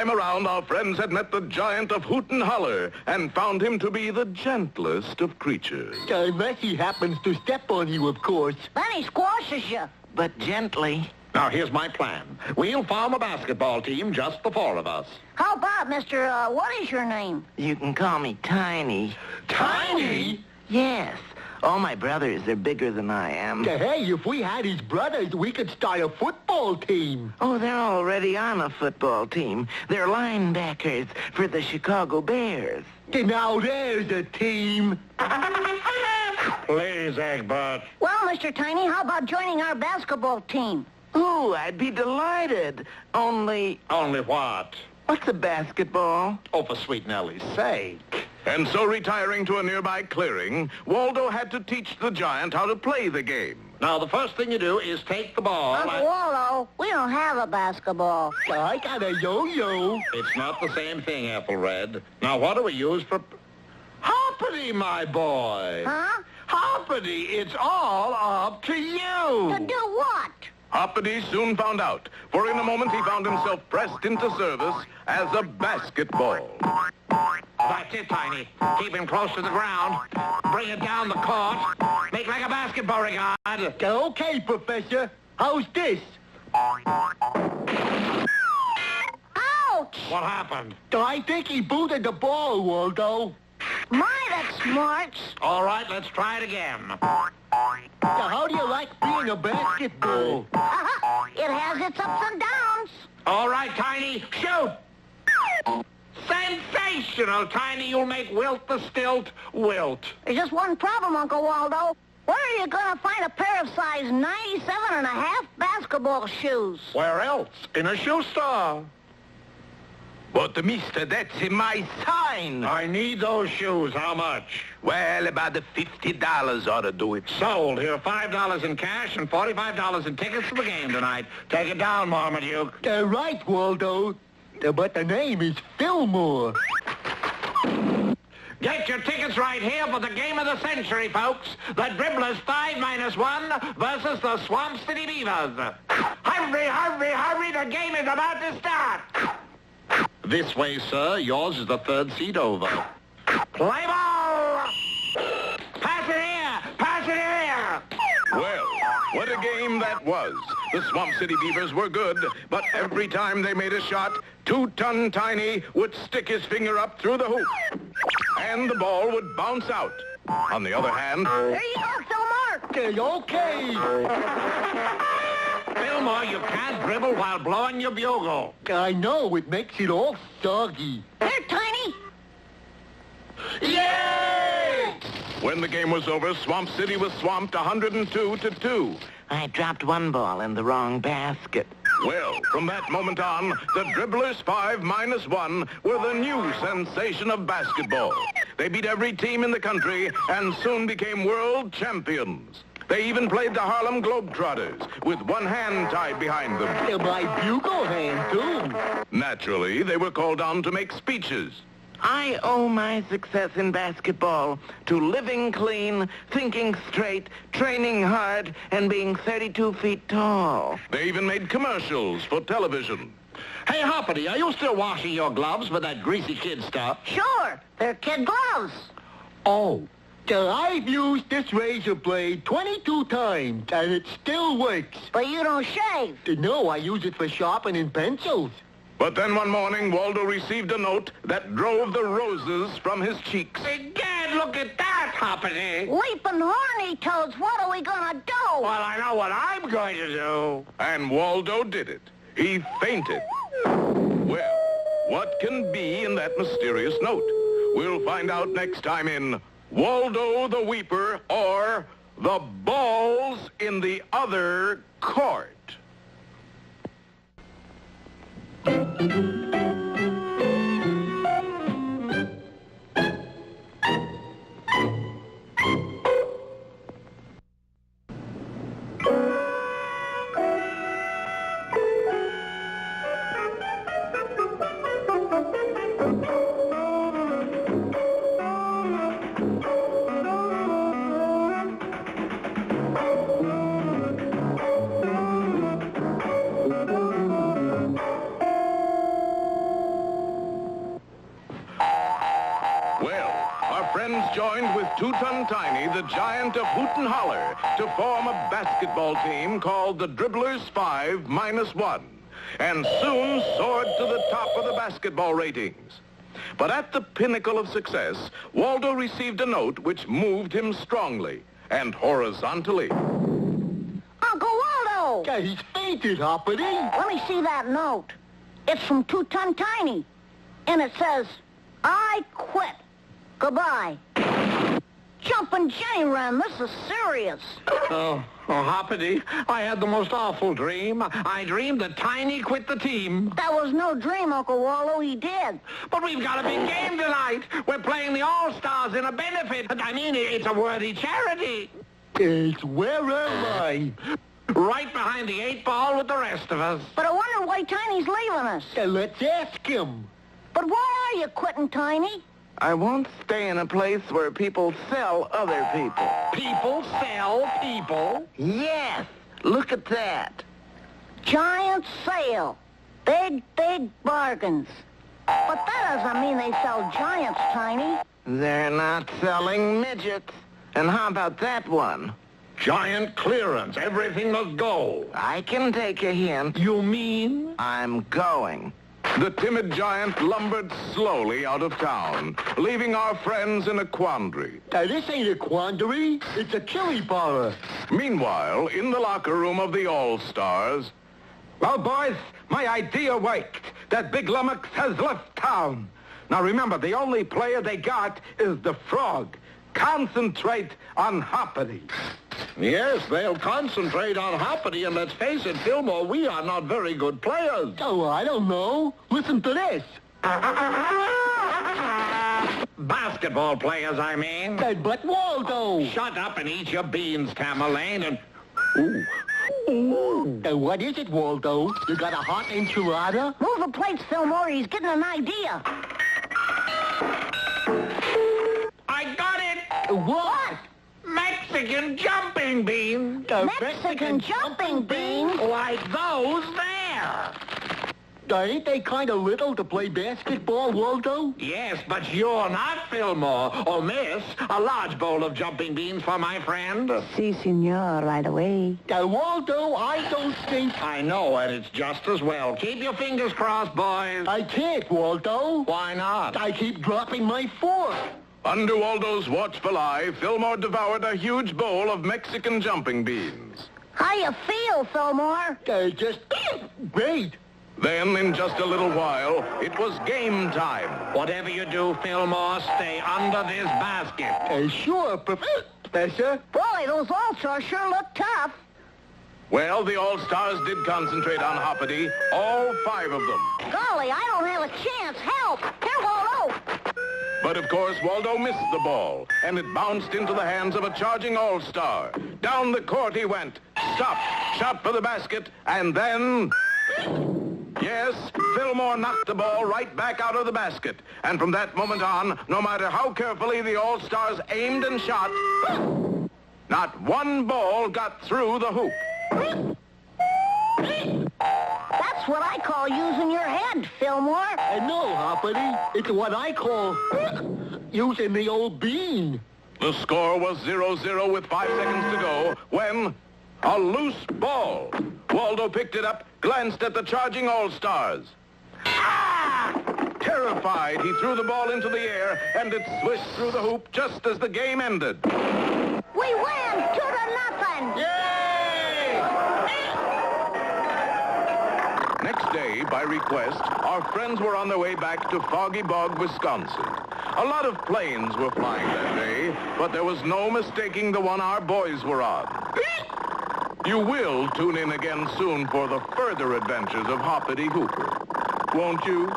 time around, our friends had met the giant of Hootin, Holler and found him to be the gentlest of creatures. Unless he happens to step on you, of course. Then he squashes you. But gently. Now, here's my plan. We'll form a basketball team, just the four of us. How about, Mr. What is your name? You can call me Tiny. Tiny? Yes. All my brothers are bigger than I am. Hey, if we had his brothers, we could start a football team. Oh, they're already on a football team. They're linebackers for the Chicago Bears. Now there's a team. Please, Egbert. Well, Mr. Tiny, how about joining our basketball team? Oh, I'd be delighted. Only what? what's a basketball? Oh, for sweet Nellie's sake. And so, retiring to a nearby clearing, Waldo had to teach the giant how to play the game. Now, the first thing you do is take the ball. Uncle Waldo, we don't have a basketball. I got a yo-yo. It's not the same thing, Ethelred. Now, what do we use for... Hoppity, my boy. Huh? Hoppity, it's all up to you. To do what? Hoppity soon found out, for in a moment he found himself pressed into service as a basketball. That's it, Tiny. Keep him close to the ground. Bring it down the court. Make like a basketball regard. Okay, Professor. How's this? Ouch! What happened? I think he booted the ball, Waldo. My, that's smart. All right, let's try it again. How do you like being a basketball? It has its ups and downs. All right, Tiny, shoot! Sensational, Tiny. You'll make Wilt the Stilt wilt. There's just one problem, Uncle Waldo. Where are you going to find a pair of size 97 and a half basketball shoes? Where else? In a shoe store. But, mister, that's in my sign. I need those shoes. How much? Well, about the $50 ought to do it. Sold. Here, $5 in cash and $45 in tickets to the game tonight. Take it down, Marmaduke. Right, Waldo. But the name is Fillmore. Get your tickets right here for the game of the century, folks. The Dribblers 5-1 versus the Swamp City Beavers. Hurry, hurry, hurry. The game is about to start. This way, sir. Yours is the third seat over. Play ball! Pass it here! Pass it here! Well, what a game that was. The Swamp City Beavers were good, but every time they made a shot, 2-ton Tiny would stick his finger up through the hoop, and the ball would bounce out. On the other hand... There you go, Fillmore. Okay. Fillmore, you can't dribble while blowing your bugle. I know, it makes it all soggy. Here, Tiny. Yay! When the game was over, Swamp City was swamped 102-2. I dropped one ball in the wrong basket. Well, from that moment on, the Dribblers 5-1 were the new sensation of basketball. They beat every team in the country and soon became world champions. They even played the Harlem Globetrotters with one hand tied behind them. My bugle hand, too. Naturally, they were called on to make speeches. I owe my success in basketball to living clean, thinking straight, training hard, and being 32 feet tall. They even made commercials for television. Hey, Hoppity, are you still washing your gloves with that greasy kid stuff? Sure, they're kid gloves. Oh, I've used this razor blade 22 times, and it still works. But you don't shave. No, I use it for sharpening pencils. But then one morning, Waldo received a note that drove the roses from his cheeks. Egad, look at that, Hoppity. Leaping horny toads, what are we gonna do? Well, I know what I'm going to do. And Waldo did it. He fainted. Well, what can be in that mysterious note? We'll find out next time in Waldo the Weeper, or The Balls in the Other Court. Well, our friends joined with 2-ton Tiny, the giant of Hootin, Holler, to form a basketball team called the Dribblers 5-1, and soon soared to the top of the basketball ratings. But at the pinnacle of success, Waldo received a note which moved him strongly and horizontally. Uncle Waldo! Yeah, he's fainted, Hoppity. Let me see that note. It's from 2-ton Tiny. And it says, I quit. Goodbye. Jumpin' Jenny Wren, this is serious. Oh, Hoppity, I had the most awful dream. I dreamed that Tiny quit the team. That was no dream, Uncle Waldo. He did. But we've got a big game tonight. We're playing the All-Stars in a benefit. I mean, it's a worthy charity. It's where am I? Right behind the 8 ball with the rest of us. But I wonder why Tiny's leaving us. Let's ask him. But why are you quitting, Tiny? I won't stay in a place where people sell other people. People sell people? Yes. Look at that. Giant sale. Big, big bargains. But that doesn't mean they sell giants, Tiny. They're not selling midgets. And how about that one? Giant clearance. Everything must go. I can take a hint. You mean? I'm going. The timid giant lumbered slowly out of town, leaving our friends in a quandary. This ain't a quandary. It's a chili bar. Meanwhile, in the locker room of the All-Stars... Well, boys, my idea worked. That big lummox has left town. Now, remember, the only player they got is the frog. Concentrate on Hoppity. Yes, they'll concentrate on Hoppity, and let's face it, Fillmore, we are not very good players. Oh, I don't know. Listen to this. Basketball players, I mean. But Waldo. Shut up and eat your beans, Tamerlane, and... What is it, Waldo? You got a hot enchilada? Move the plates, Fillmore. He's getting an idea. I got it! What? Mexican jumping beans. Mexican jumping beans? Like those there. Ain't they kind of little to play basketball, Waldo? Yes, but you're not Fillmore. Or miss, a large bowl of jumping beans for my friend. Si, senor, right away. Waldo, I don't think... I know, and it's just as well. Keep your fingers crossed, boys. I can't, Waldo. Why not? I keep dropping my fork. Under Waldo's watchful eye, Fillmore devoured a huge bowl of Mexican jumping beans. How you feel, Fillmore? Just great. Then, in just a little while, it was game time. Whatever you do, Fillmore, stay under this basket. Sure, Professor. Boy, those All-Stars sure look tough. Well, the All-Stars did concentrate on Hoppity, all 5 of them. Golly, I don't have a chance. Help! Here, Waldo! But, of course, Waldo missed the ball, and it bounced into the hands of a charging All-Star. Down the court he went. Stop, shot for the basket, and then... Yes, Fillmore knocked the ball right back out of the basket. And from that moment on, no matter how carefully the All-Stars aimed and shot, not one ball got through the hoop. That's what I call using your head, Fillmore. No, Hoppity. It's what I call using the old bean. The score was 0-0 with 5 seconds to go when a loose ball. Waldo picked it up, glanced at the charging All-Stars. Ah! Terrified, he threw the ball into the air, and it swished through the hoop just as the game ended. We win 2-0. Yay! Next day, by request, our friends were on their way back to Foggy Bog, Wisconsin. A lot of planes were flying that day, but there was no mistaking the one our boys were on. You will tune in again soon for the further adventures of Hoppity Hooper, won't you?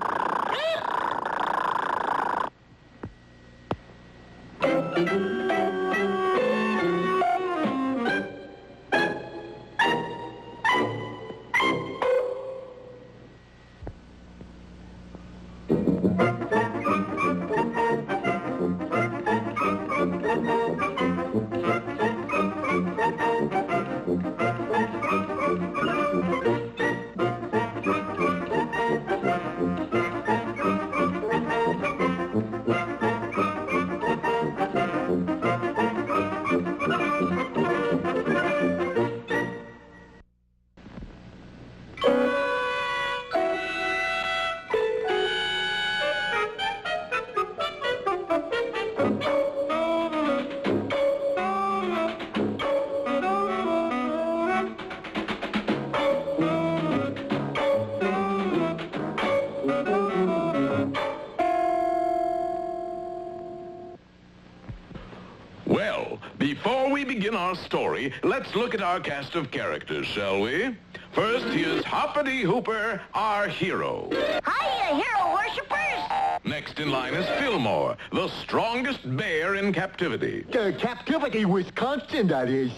Well, before we begin our story, let's look at our cast of characters, shall we? First, here's Hoppity Hooper, our hero. Hiya, hero worshippers! Next in line is Fillmore, the strongest bear in captivity. Captivity, Wisconsin, that is.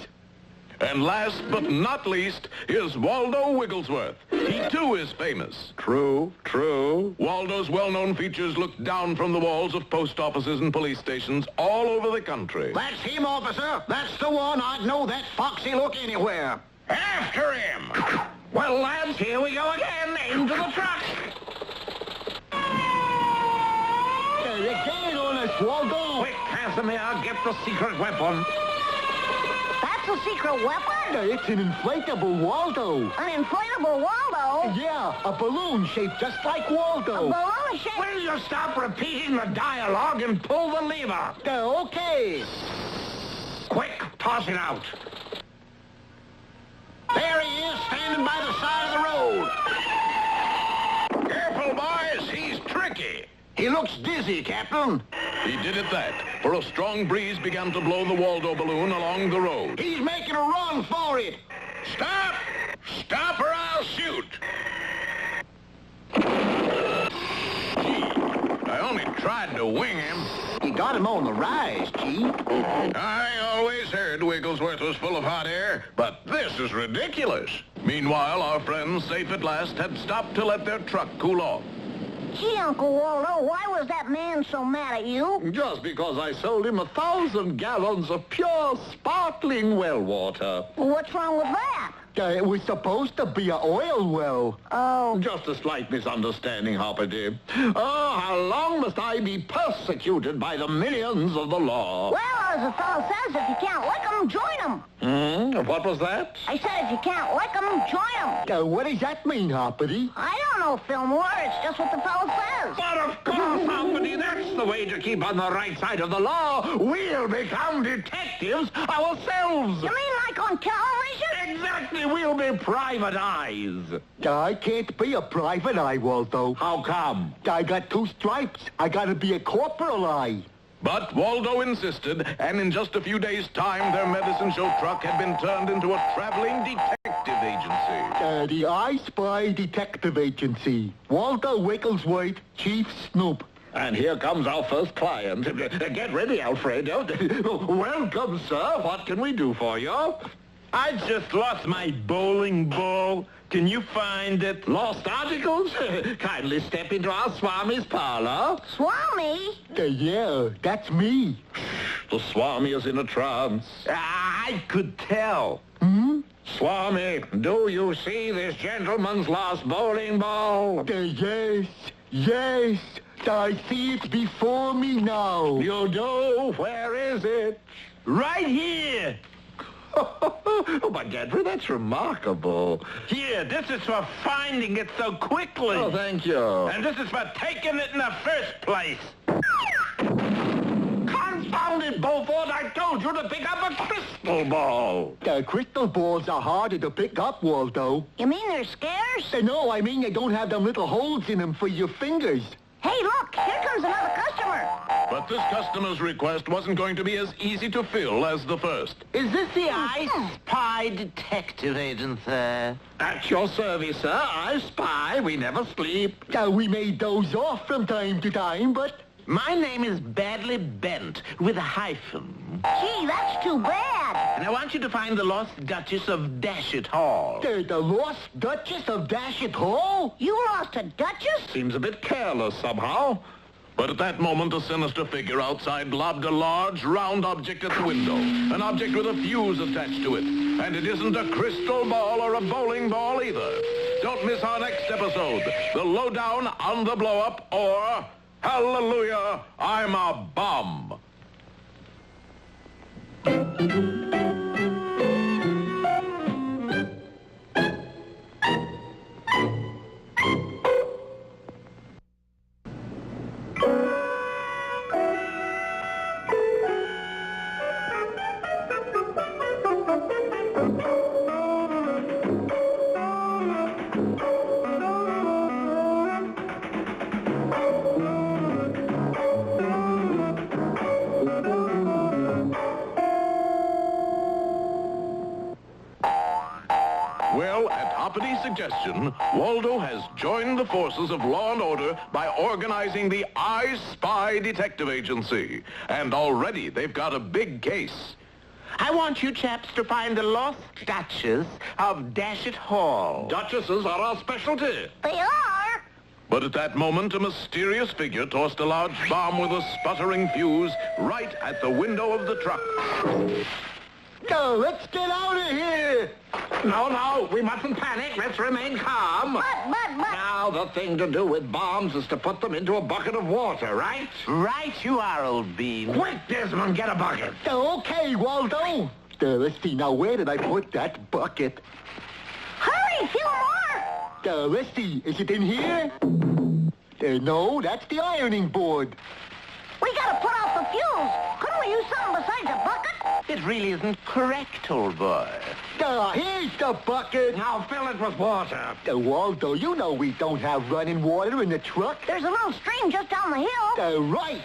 And last but not least, here's Waldo Wigglesworth. He too is famous. True, true. Waldo's well-known features look down from the walls of post offices and police stations all over the country. That's him, officer. That's the one. I'd know that foxy look anywhere. After him! Well, lads, here we go again. Into the truck. They're gaining on us, Waldo. Quick, Casimir, get the secret weapon. That's a secret weapon? It's an inflatable Waldo. An inflatable Waldo? Yeah, a balloon shaped just like Waldo. A balloon shape? Will you stop repeating the dialogue and pull the lever? Okay. Quick, toss it out. There he is, standing by the side of the road. Careful, boys. He's tricky. He looks dizzy, Captain. He did it that, for a strong breeze began to blow the Waldo balloon along the road. He's making a run for it. Stop! Stop or I'll shoot. Gee, I only tried to wing him. You got him on the rise, G. I always heard Wigglesworth was full of hot air, but this is ridiculous. Meanwhile, our friends, safe at last, had stopped to let their truck cool off. Gee, Uncle Waldo, why was that man so mad at you? Just because I sold him 1,000 gallons of pure, sparkling well water. What's wrong with that? It was supposed to be an oil well. Oh. Just a slight misunderstanding, Hoppity. Oh, how long must I be persecuted by the minions of the law? Well, as the fellow says, if you can't lick 'em, join 'em. What was that? I said if you can't lick 'em, join 'em. What does that mean, Hoppity? I don't know, Fillmore. It's just what the fellow says. But of course, Hoppity, that's the way to keep on the right side of the law. We'll become detectives ourselves. You mean like on television? Exactly, we'll be private eyes. I can't be a private eye, Waldo. How come? I got 2 stripes. I gotta be a corporal eye. But Waldo insisted, and in just a few days' time, their medicine show truck had been turned into a traveling detective agency. The I Spy Detective Agency. Waldo Wigglesworth, Chief Snoop. And here comes our first client. Get ready, Alfredo. Welcome, sir. What can we do for you? I just lost my bowling ball. Can you find it? Lost articles? Kindly step into our Swami's parlor. Swami? Yeah, that's me. The Swami is in a trance. I could tell. Swami, do you see this gentleman's lost bowling ball? Yes, yes. I see it before me now. You do? Where is it? Right here. Oh, but Gedfrey, that's remarkable. Here, this is for finding it so quickly. Oh, thank you. And this is for taking it in the first place. Confounded Beaufort, I told you to pick up a crystal ball. Crystal balls are harder to pick up, Waldo. You mean they're scarce? No, I mean they don't have them little holes in them for your fingers. Hey, look, here comes another customer. But this customer's request wasn't going to be as easy to fill as the first. Is this the I Spy Detective Agency? At your service, sir. I spy. We never sleep. We may doze off from time to time, but... My name is Badly Bent, with a hyphen. Gee, that's too bad. And I want you to find the lost Duchess of Dashit Hall. The lost Duchess of Dashit Hall? You lost a duchess? Seems a bit careless somehow. But at that moment, a sinister figure outside lobbed a large, round object at the window. An object with a fuse attached to it. And it isn't a crystal ball or a bowling ball either. Don't miss our next episode, The Lowdown on the Blow-Up, or... Hallelujah, I'm a bum. Hoppity's suggestion, Waldo has joined the forces of law and order by organizing the I Spy Detective Agency. And already they've got a big case. I want you chaps to find the lost Duchess of Dashet Hall. Duchesses are our specialty. They are? But at that moment, a mysterious figure tossed a large bomb with a sputtering fuse right at the window of the truck. No, let's get out of here! No, we mustn't panic. Let's remain calm. But... Now, the thing to do with bombs is to put them into a bucket of water, right? Right you are, old bean. Quick, Desmond, get a bucket. Okay, Waldo. Let's see, now where did I put that bucket? Hurry, Fillmore! Let's see, is it in here? No, that's the ironing board. We gotta put out the fuse. Couldn't we use something besides a bucket? It really isn't correct, old boy. Here's the bucket. Now fill it with water. Waldo, you know we don't have running water in the truck. There's a little stream just down the hill. Right.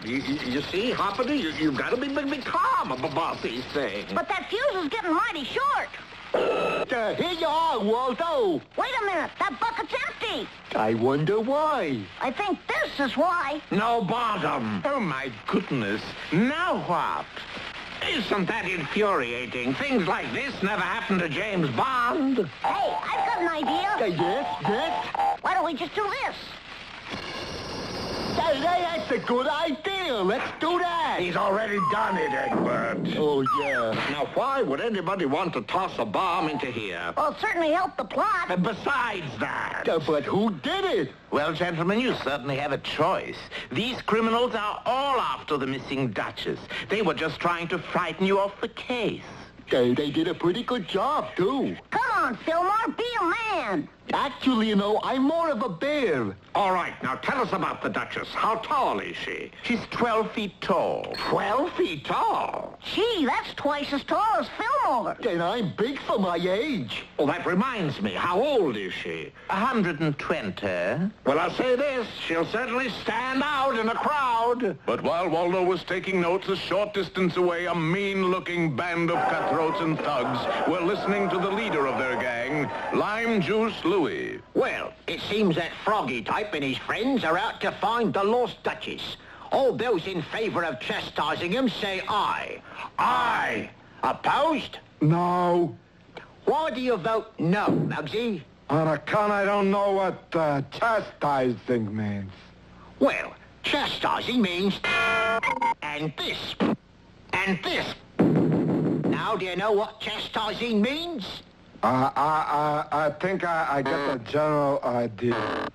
You see, Hoppity, you've got to be calm about these things. But that fuse is getting mighty short. Here you are, Waldo. Wait a minute, that bucket's empty. I wonder why. I think this is why. No bottom. Oh, my goodness. Now what? Isn't that infuriating? Things like this never happened to James Bond. Hey, I've got an idea. Yes? Why don't we just do this? That's a good idea. Let's do that. He's already done it, Egbert. Oh, yeah. Now, why would anybody want to toss a bomb into here? Well, it certainly helped the plot. And besides that... But who did it? Well, gentlemen, you certainly have a choice. These criminals are all after the missing Duchess. They were just trying to frighten you off the case. They did a pretty good job, too. Come on, Fillmore, be a man. Actually, you know, I'm more of a bear. All right, now tell us about the Duchess. How tall is she? She's 12 feet tall. 12 feet tall? Gee, that's twice as tall as Fillmore. And I'm big for my age. Well, that reminds me. How old is she? 120. Well, I'll say this. She'll certainly stand out in a crowd. But while Waldo was taking notes, a short distance away, a mean-looking band of cutthroats and thugs were listening to the leader of their gang, Lime Juice Louie. Well, it seems that Froggy type and his friends are out to find the lost Duchess. All those in favor of chastising him say aye. Aye. Opposed? No. Why do you vote no, Muggsy? On account I don't know what chastising means. Well, chastising means... and this. And this. Now, do you know what chastising means? I think I get the general idea.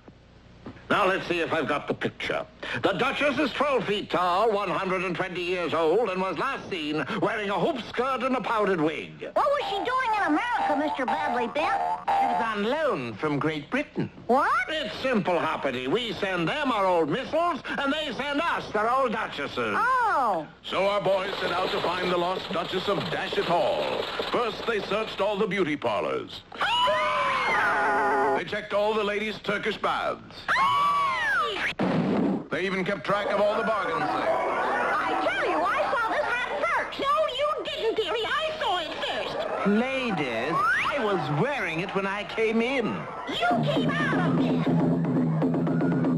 Now, let's see if I've got the picture. The Duchess is 12 feet tall, 120 years old, and was last seen wearing a hoop skirt and a powdered wig. What was she doing in America, Mr. Badly Bent? She was on loan from Great Britain. What? It's simple, Hoppity. We send them our old missiles, and they send us their old Duchesses. Oh. So our boys set out to find the lost Duchess of Dashet Hall. First, they searched all the beauty parlors. They checked all the ladies' Turkish baths. They even kept track of all the bargain sales. I tell you, I saw this hat first. No, you didn't, dearie. I saw it first. Ladies, I was wearing it when I came in. You came out of it.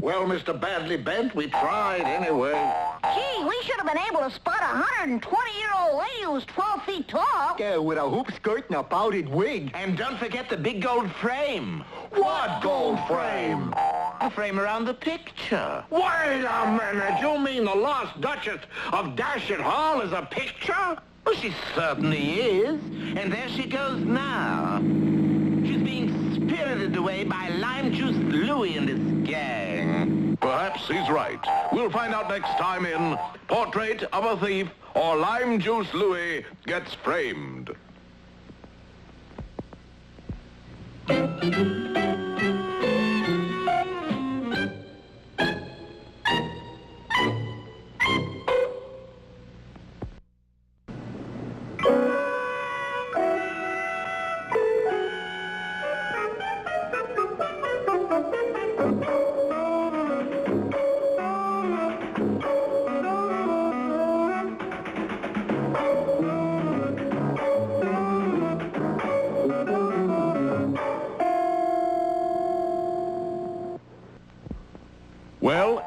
Well, Mr. Badly Bent, we tried anyway. Gee, we should have been able to spot a 120-year-old lady who's 12 feet tall. Yeah, with a hoop skirt and a powdered wig. And don't forget the big gold frame. What gold frame? The frame around the picture. Wait a minute. You mean the lost Duchess of Dashet Hall is a picture? Well, she certainly is. And there she goes now. She's being spirited away by Lime Juice Louie and his gang. Perhaps he's right. We'll find out next time in Portrait of a Thief or Lime Juice Louie Gets Framed.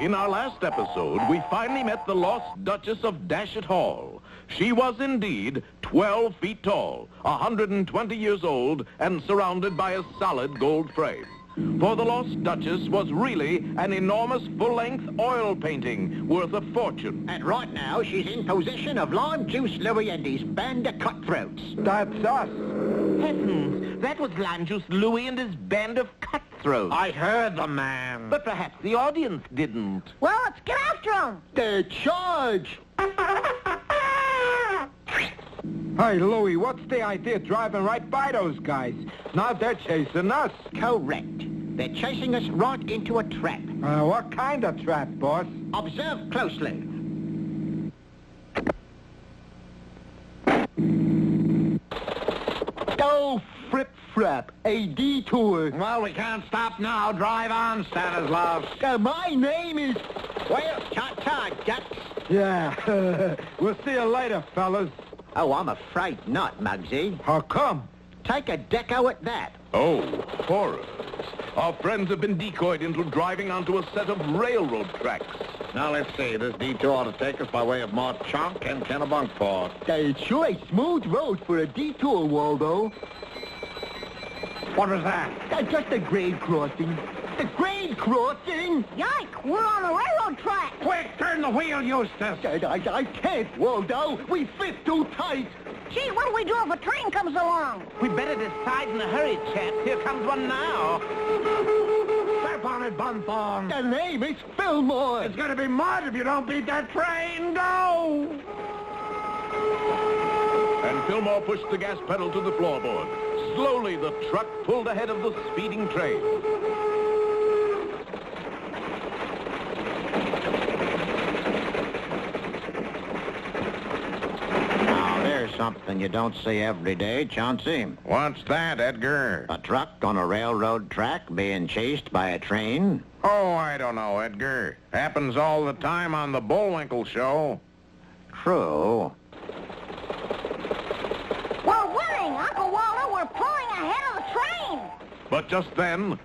In our last episode, we finally met the lost Duchess of Dashet Hall. She was indeed 12 feet tall, 120 years old, and surrounded by a solid gold frame. For the lost Duchess was really an enormous full-length oil painting worth a fortune. And right now, she's in possession of Lime Juice Louie and his band of cutthroats. That's us. Heavens, that was Lime Juice Louie and his band of cutthroats. I heard the man. But perhaps the audience didn't. Well, let's get after them. The charge! Hey, Louie, what's the idea of driving right by those guys? Now they're chasing us. Correct. They're chasing us right into a trap. What kind of trap, boss? Observe closely. Oh, frip-frap, a detour. Well, we can't stop now. Drive on, Stanislaus. My name is... Well, ta-ta, ducks. Yeah, we'll see you later, fellas. Oh, I'm afraid not, Muggsy. How come? Take a deco at that. Oh, horrors. Our friends have been decoyed into driving onto a set of railroad tracks. Now, let's see. This detour ought to take us by way of Mont Chunk and Kennebunkport. It's sure a smooth road for a detour, Waldo. What was that? Just a grade crossing. The grade crossing? Yike, we're on the railroad track. Quick, turn the wheel, Eustace. I can't, Waldo. We fit too tight. Gee, what do we do if a train comes along? We better decide in a hurry, chaps. Here comes one now. Step on it, Bunthorn. The name is Fillmore. It's going to be mud if you don't beat that train. Go! And Fillmore pushed the gas pedal to the floorboard. Slowly, the truck pulled ahead of the speeding train. Now, there's something you don't see every day, Chauncey. What's that, Edgar? A truck on a railroad track being chased by a train. Oh, I don't know, Edgar. Happens all the time on the Bullwinkle Show. True. We're winning, Uncle Waldo. We're pulling ahead of the train. But just then...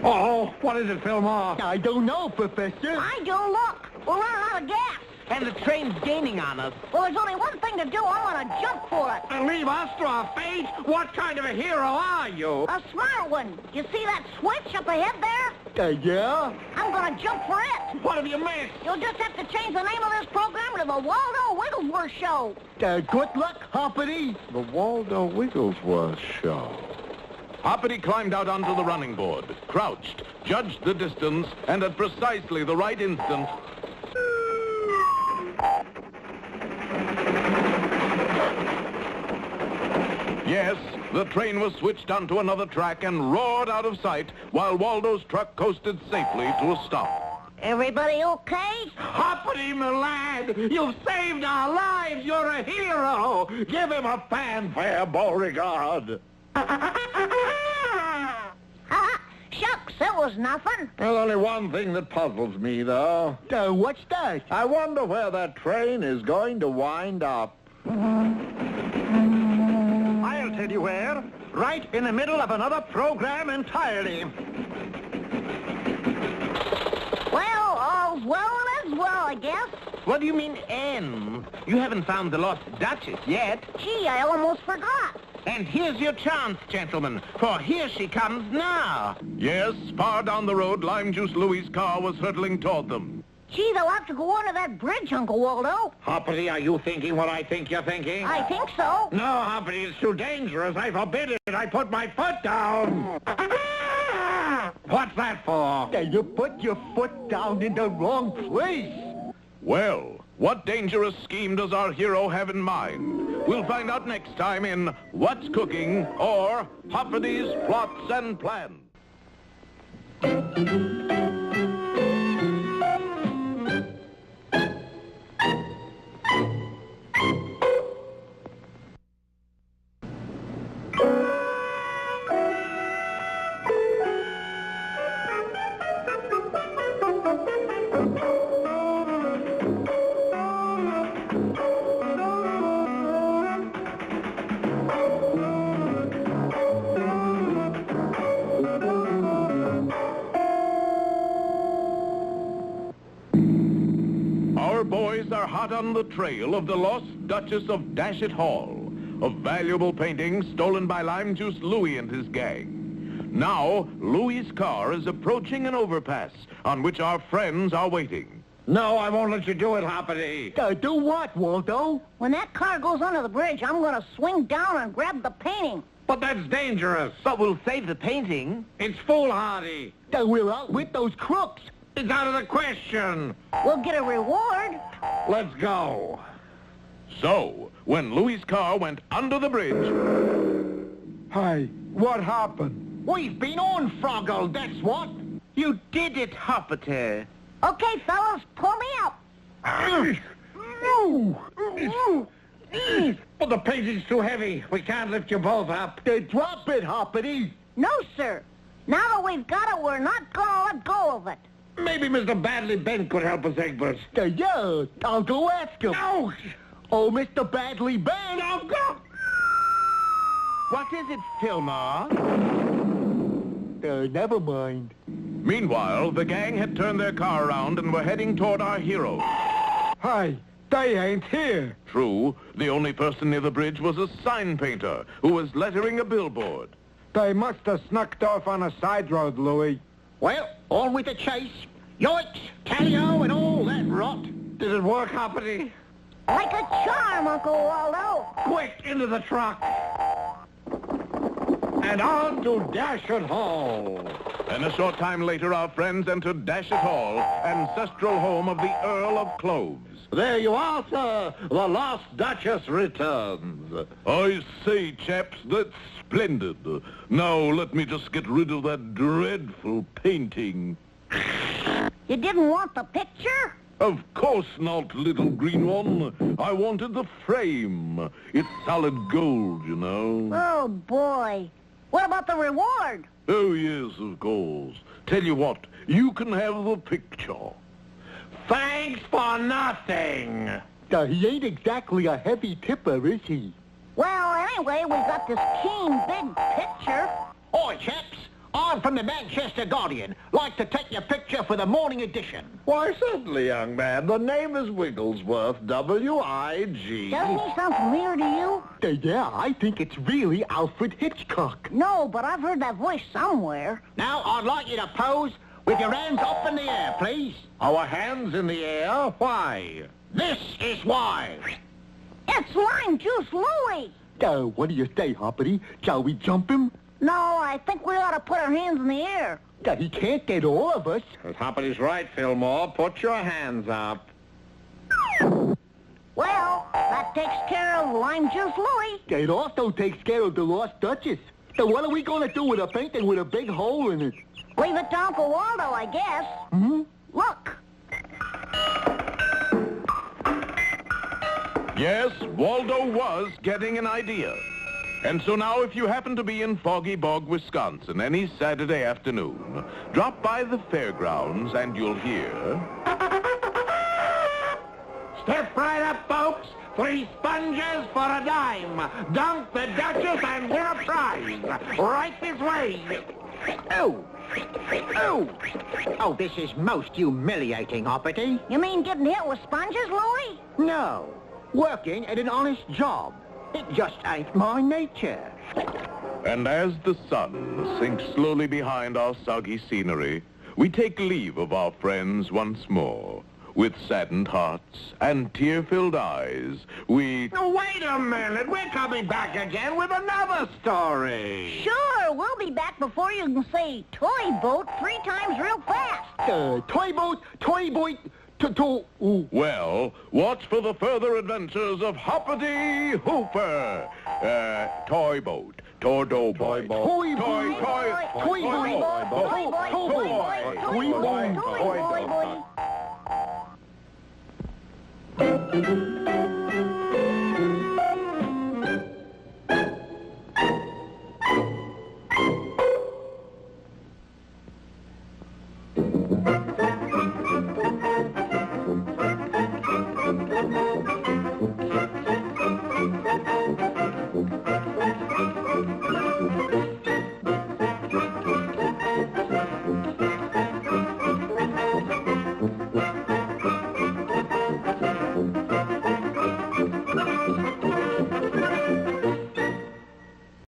Oh, what is it, Fillmore? I don't know, Professor. I do. Look, we're running out of gas. And the train's gaining on us. Well, there's only one thing to do. I'm going to jump for it. And leave us to our fate? What kind of a hero are you? A smart one. You see that switch up ahead there? Yeah? I'm going to jump for it. What have you missed? You'll just have to change the name of this program to the Waldo Wigglesworth Show. Good luck, Hoppity. The Waldo Wigglesworth Show. Hoppity climbed out onto the running board, crouched, judged the distance, and at precisely the right instant... Yes, the train was switched onto another track and roared out of sight while Waldo's truck coasted safely to a stop. Everybody okay? Hoppity, my lad, you've saved our lives. You're a hero. Give him a fanfare, Beauregard. Shucks, that was nothing. There's only one thing that puzzles me, though. What's that? I wonder where that train is going to wind up. I'll tell you where. Right in the middle of another program entirely. Well, all's well and as well, I guess. What do you mean, N? You haven't found the lost Duchess yet. Gee, I almost forgot. And here's your chance, gentlemen, for here she comes now. Yes, far down the road, Lime Juice Louie's car was hurtling toward them. Gee, they'll have to go under that bridge, Uncle Waldo. Hoppity, are you thinking what I think you're thinking? I think so. No, Hoppity, it's too dangerous. I forbid it. I put my foot down. What's that for? You put your foot down in the wrong place. Well, what dangerous scheme does our hero have in mind? We'll find out next time in What's Cooking or Hoppity's Plots and Plans. Our boys are hot on the trail of the lost Duchess of Dashet Hall, a valuable painting stolen by Lime Juice Louie and his gang. Now, Louie's car is approaching an overpass on which our friends are waiting. No, I won't let you do it, Hoppity. Do what, Waldo? When that car goes under the bridge, I'm going to swing down and grab the painting. But that's dangerous. But we'll save the painting. It's foolhardy. We're out with those crooks. It's out of the question. We'll get a reward. Let's go. So, when Louie's car went under the bridge... Hey, what happened? We've been on Froggle, that's what. You did it, Hoppity. Okay, fellas, pull me up. But the painting's too heavy. We can't lift you both up. Drop it, Hoppity. No, sir. Now that we've got it, we're not going to let go of it. Maybe Mr. Badly Bent could help us, Egbert. Yeah, I'll go ask him. No! Oh, Mr. Badly Bent. No, go! What is it, Fillmore? Never mind. Meanwhile, the gang had turned their car around and were heading toward our heroes. Hey, they ain't here. True, the only person near the bridge was a sign painter who was lettering a billboard. They must have snuck off on a side road, Louie. Well, on with the chase. Yoicks, tally-o, and all that rot. Did it work, Hoppity? Like a charm, Uncle Waldo. Quick, into the truck. And on to Dashet Hall. And a short time later, our friends entered Dashet Hall, ancestral home of the Earl of Cloves. There you are, sir. The lost Duchess returns. I say, chaps, that's splendid. Now, let me just get rid of that dreadful painting. You didn't want the picture? Of course not, little green one. I wanted the frame. It's solid gold, you know. Oh, boy. What about the reward? Oh, yes, of course. Tell you what, you can have the picture. Thanks for nothing. He ain't exactly a heavy tipper, is he? Well, anyway, we've got this keen, big picture. Oi, chaps. I'm from the Manchester Guardian. Like to take your picture for the morning edition. Why, certainly, young man. The name is Wigglesworth, W-I-G. Doesn't he sound familiar to you? Yeah, I think it's really Alfred Hitchcock. No, but I've heard that voice somewhere. Now, I'd like you to pose with your hands up in the air, please. Our hands in the air? Why? This is why. It's Lime Juice Louie. What do you say, Hoppity? Shall we jump him? No, I think we ought to put our hands in the air. He can't get all of us. Hoppity's right, Fillmore. Put your hands up. Well, that takes care of Lime Juice Louie. It also takes care of the lost Duchess. So what are we going to do with a painting with a big hole in it? Leave it to Uncle Waldo, I guess. Hmm? Look. Yes, Waldo was getting an idea. And so now, if you happen to be in Foggy Bog, Wisconsin, any Saturday afternoon, drop by the fairgrounds and you'll hear... Step right up, folks. 3 sponges for a dime. Dunk the Duchess and win a prize. Right this way. Oh. Oh. Oh, this is most humiliating, Hoppity. You mean getting hit with sponges, Louie? No. Working at an honest job. It just ain't my nature. And as the sun sinks slowly behind our soggy scenery, we take leave of our friends once more. With saddened hearts and tear-filled eyes, we... Now, wait a minute. We're coming back again with another story. Sure, we'll be back before you can say toy boat 3 times real fast. Toy boat, Well, watch for the further adventures of Hoppity Hooper. Toy boat, Tordo boy, Toy boy.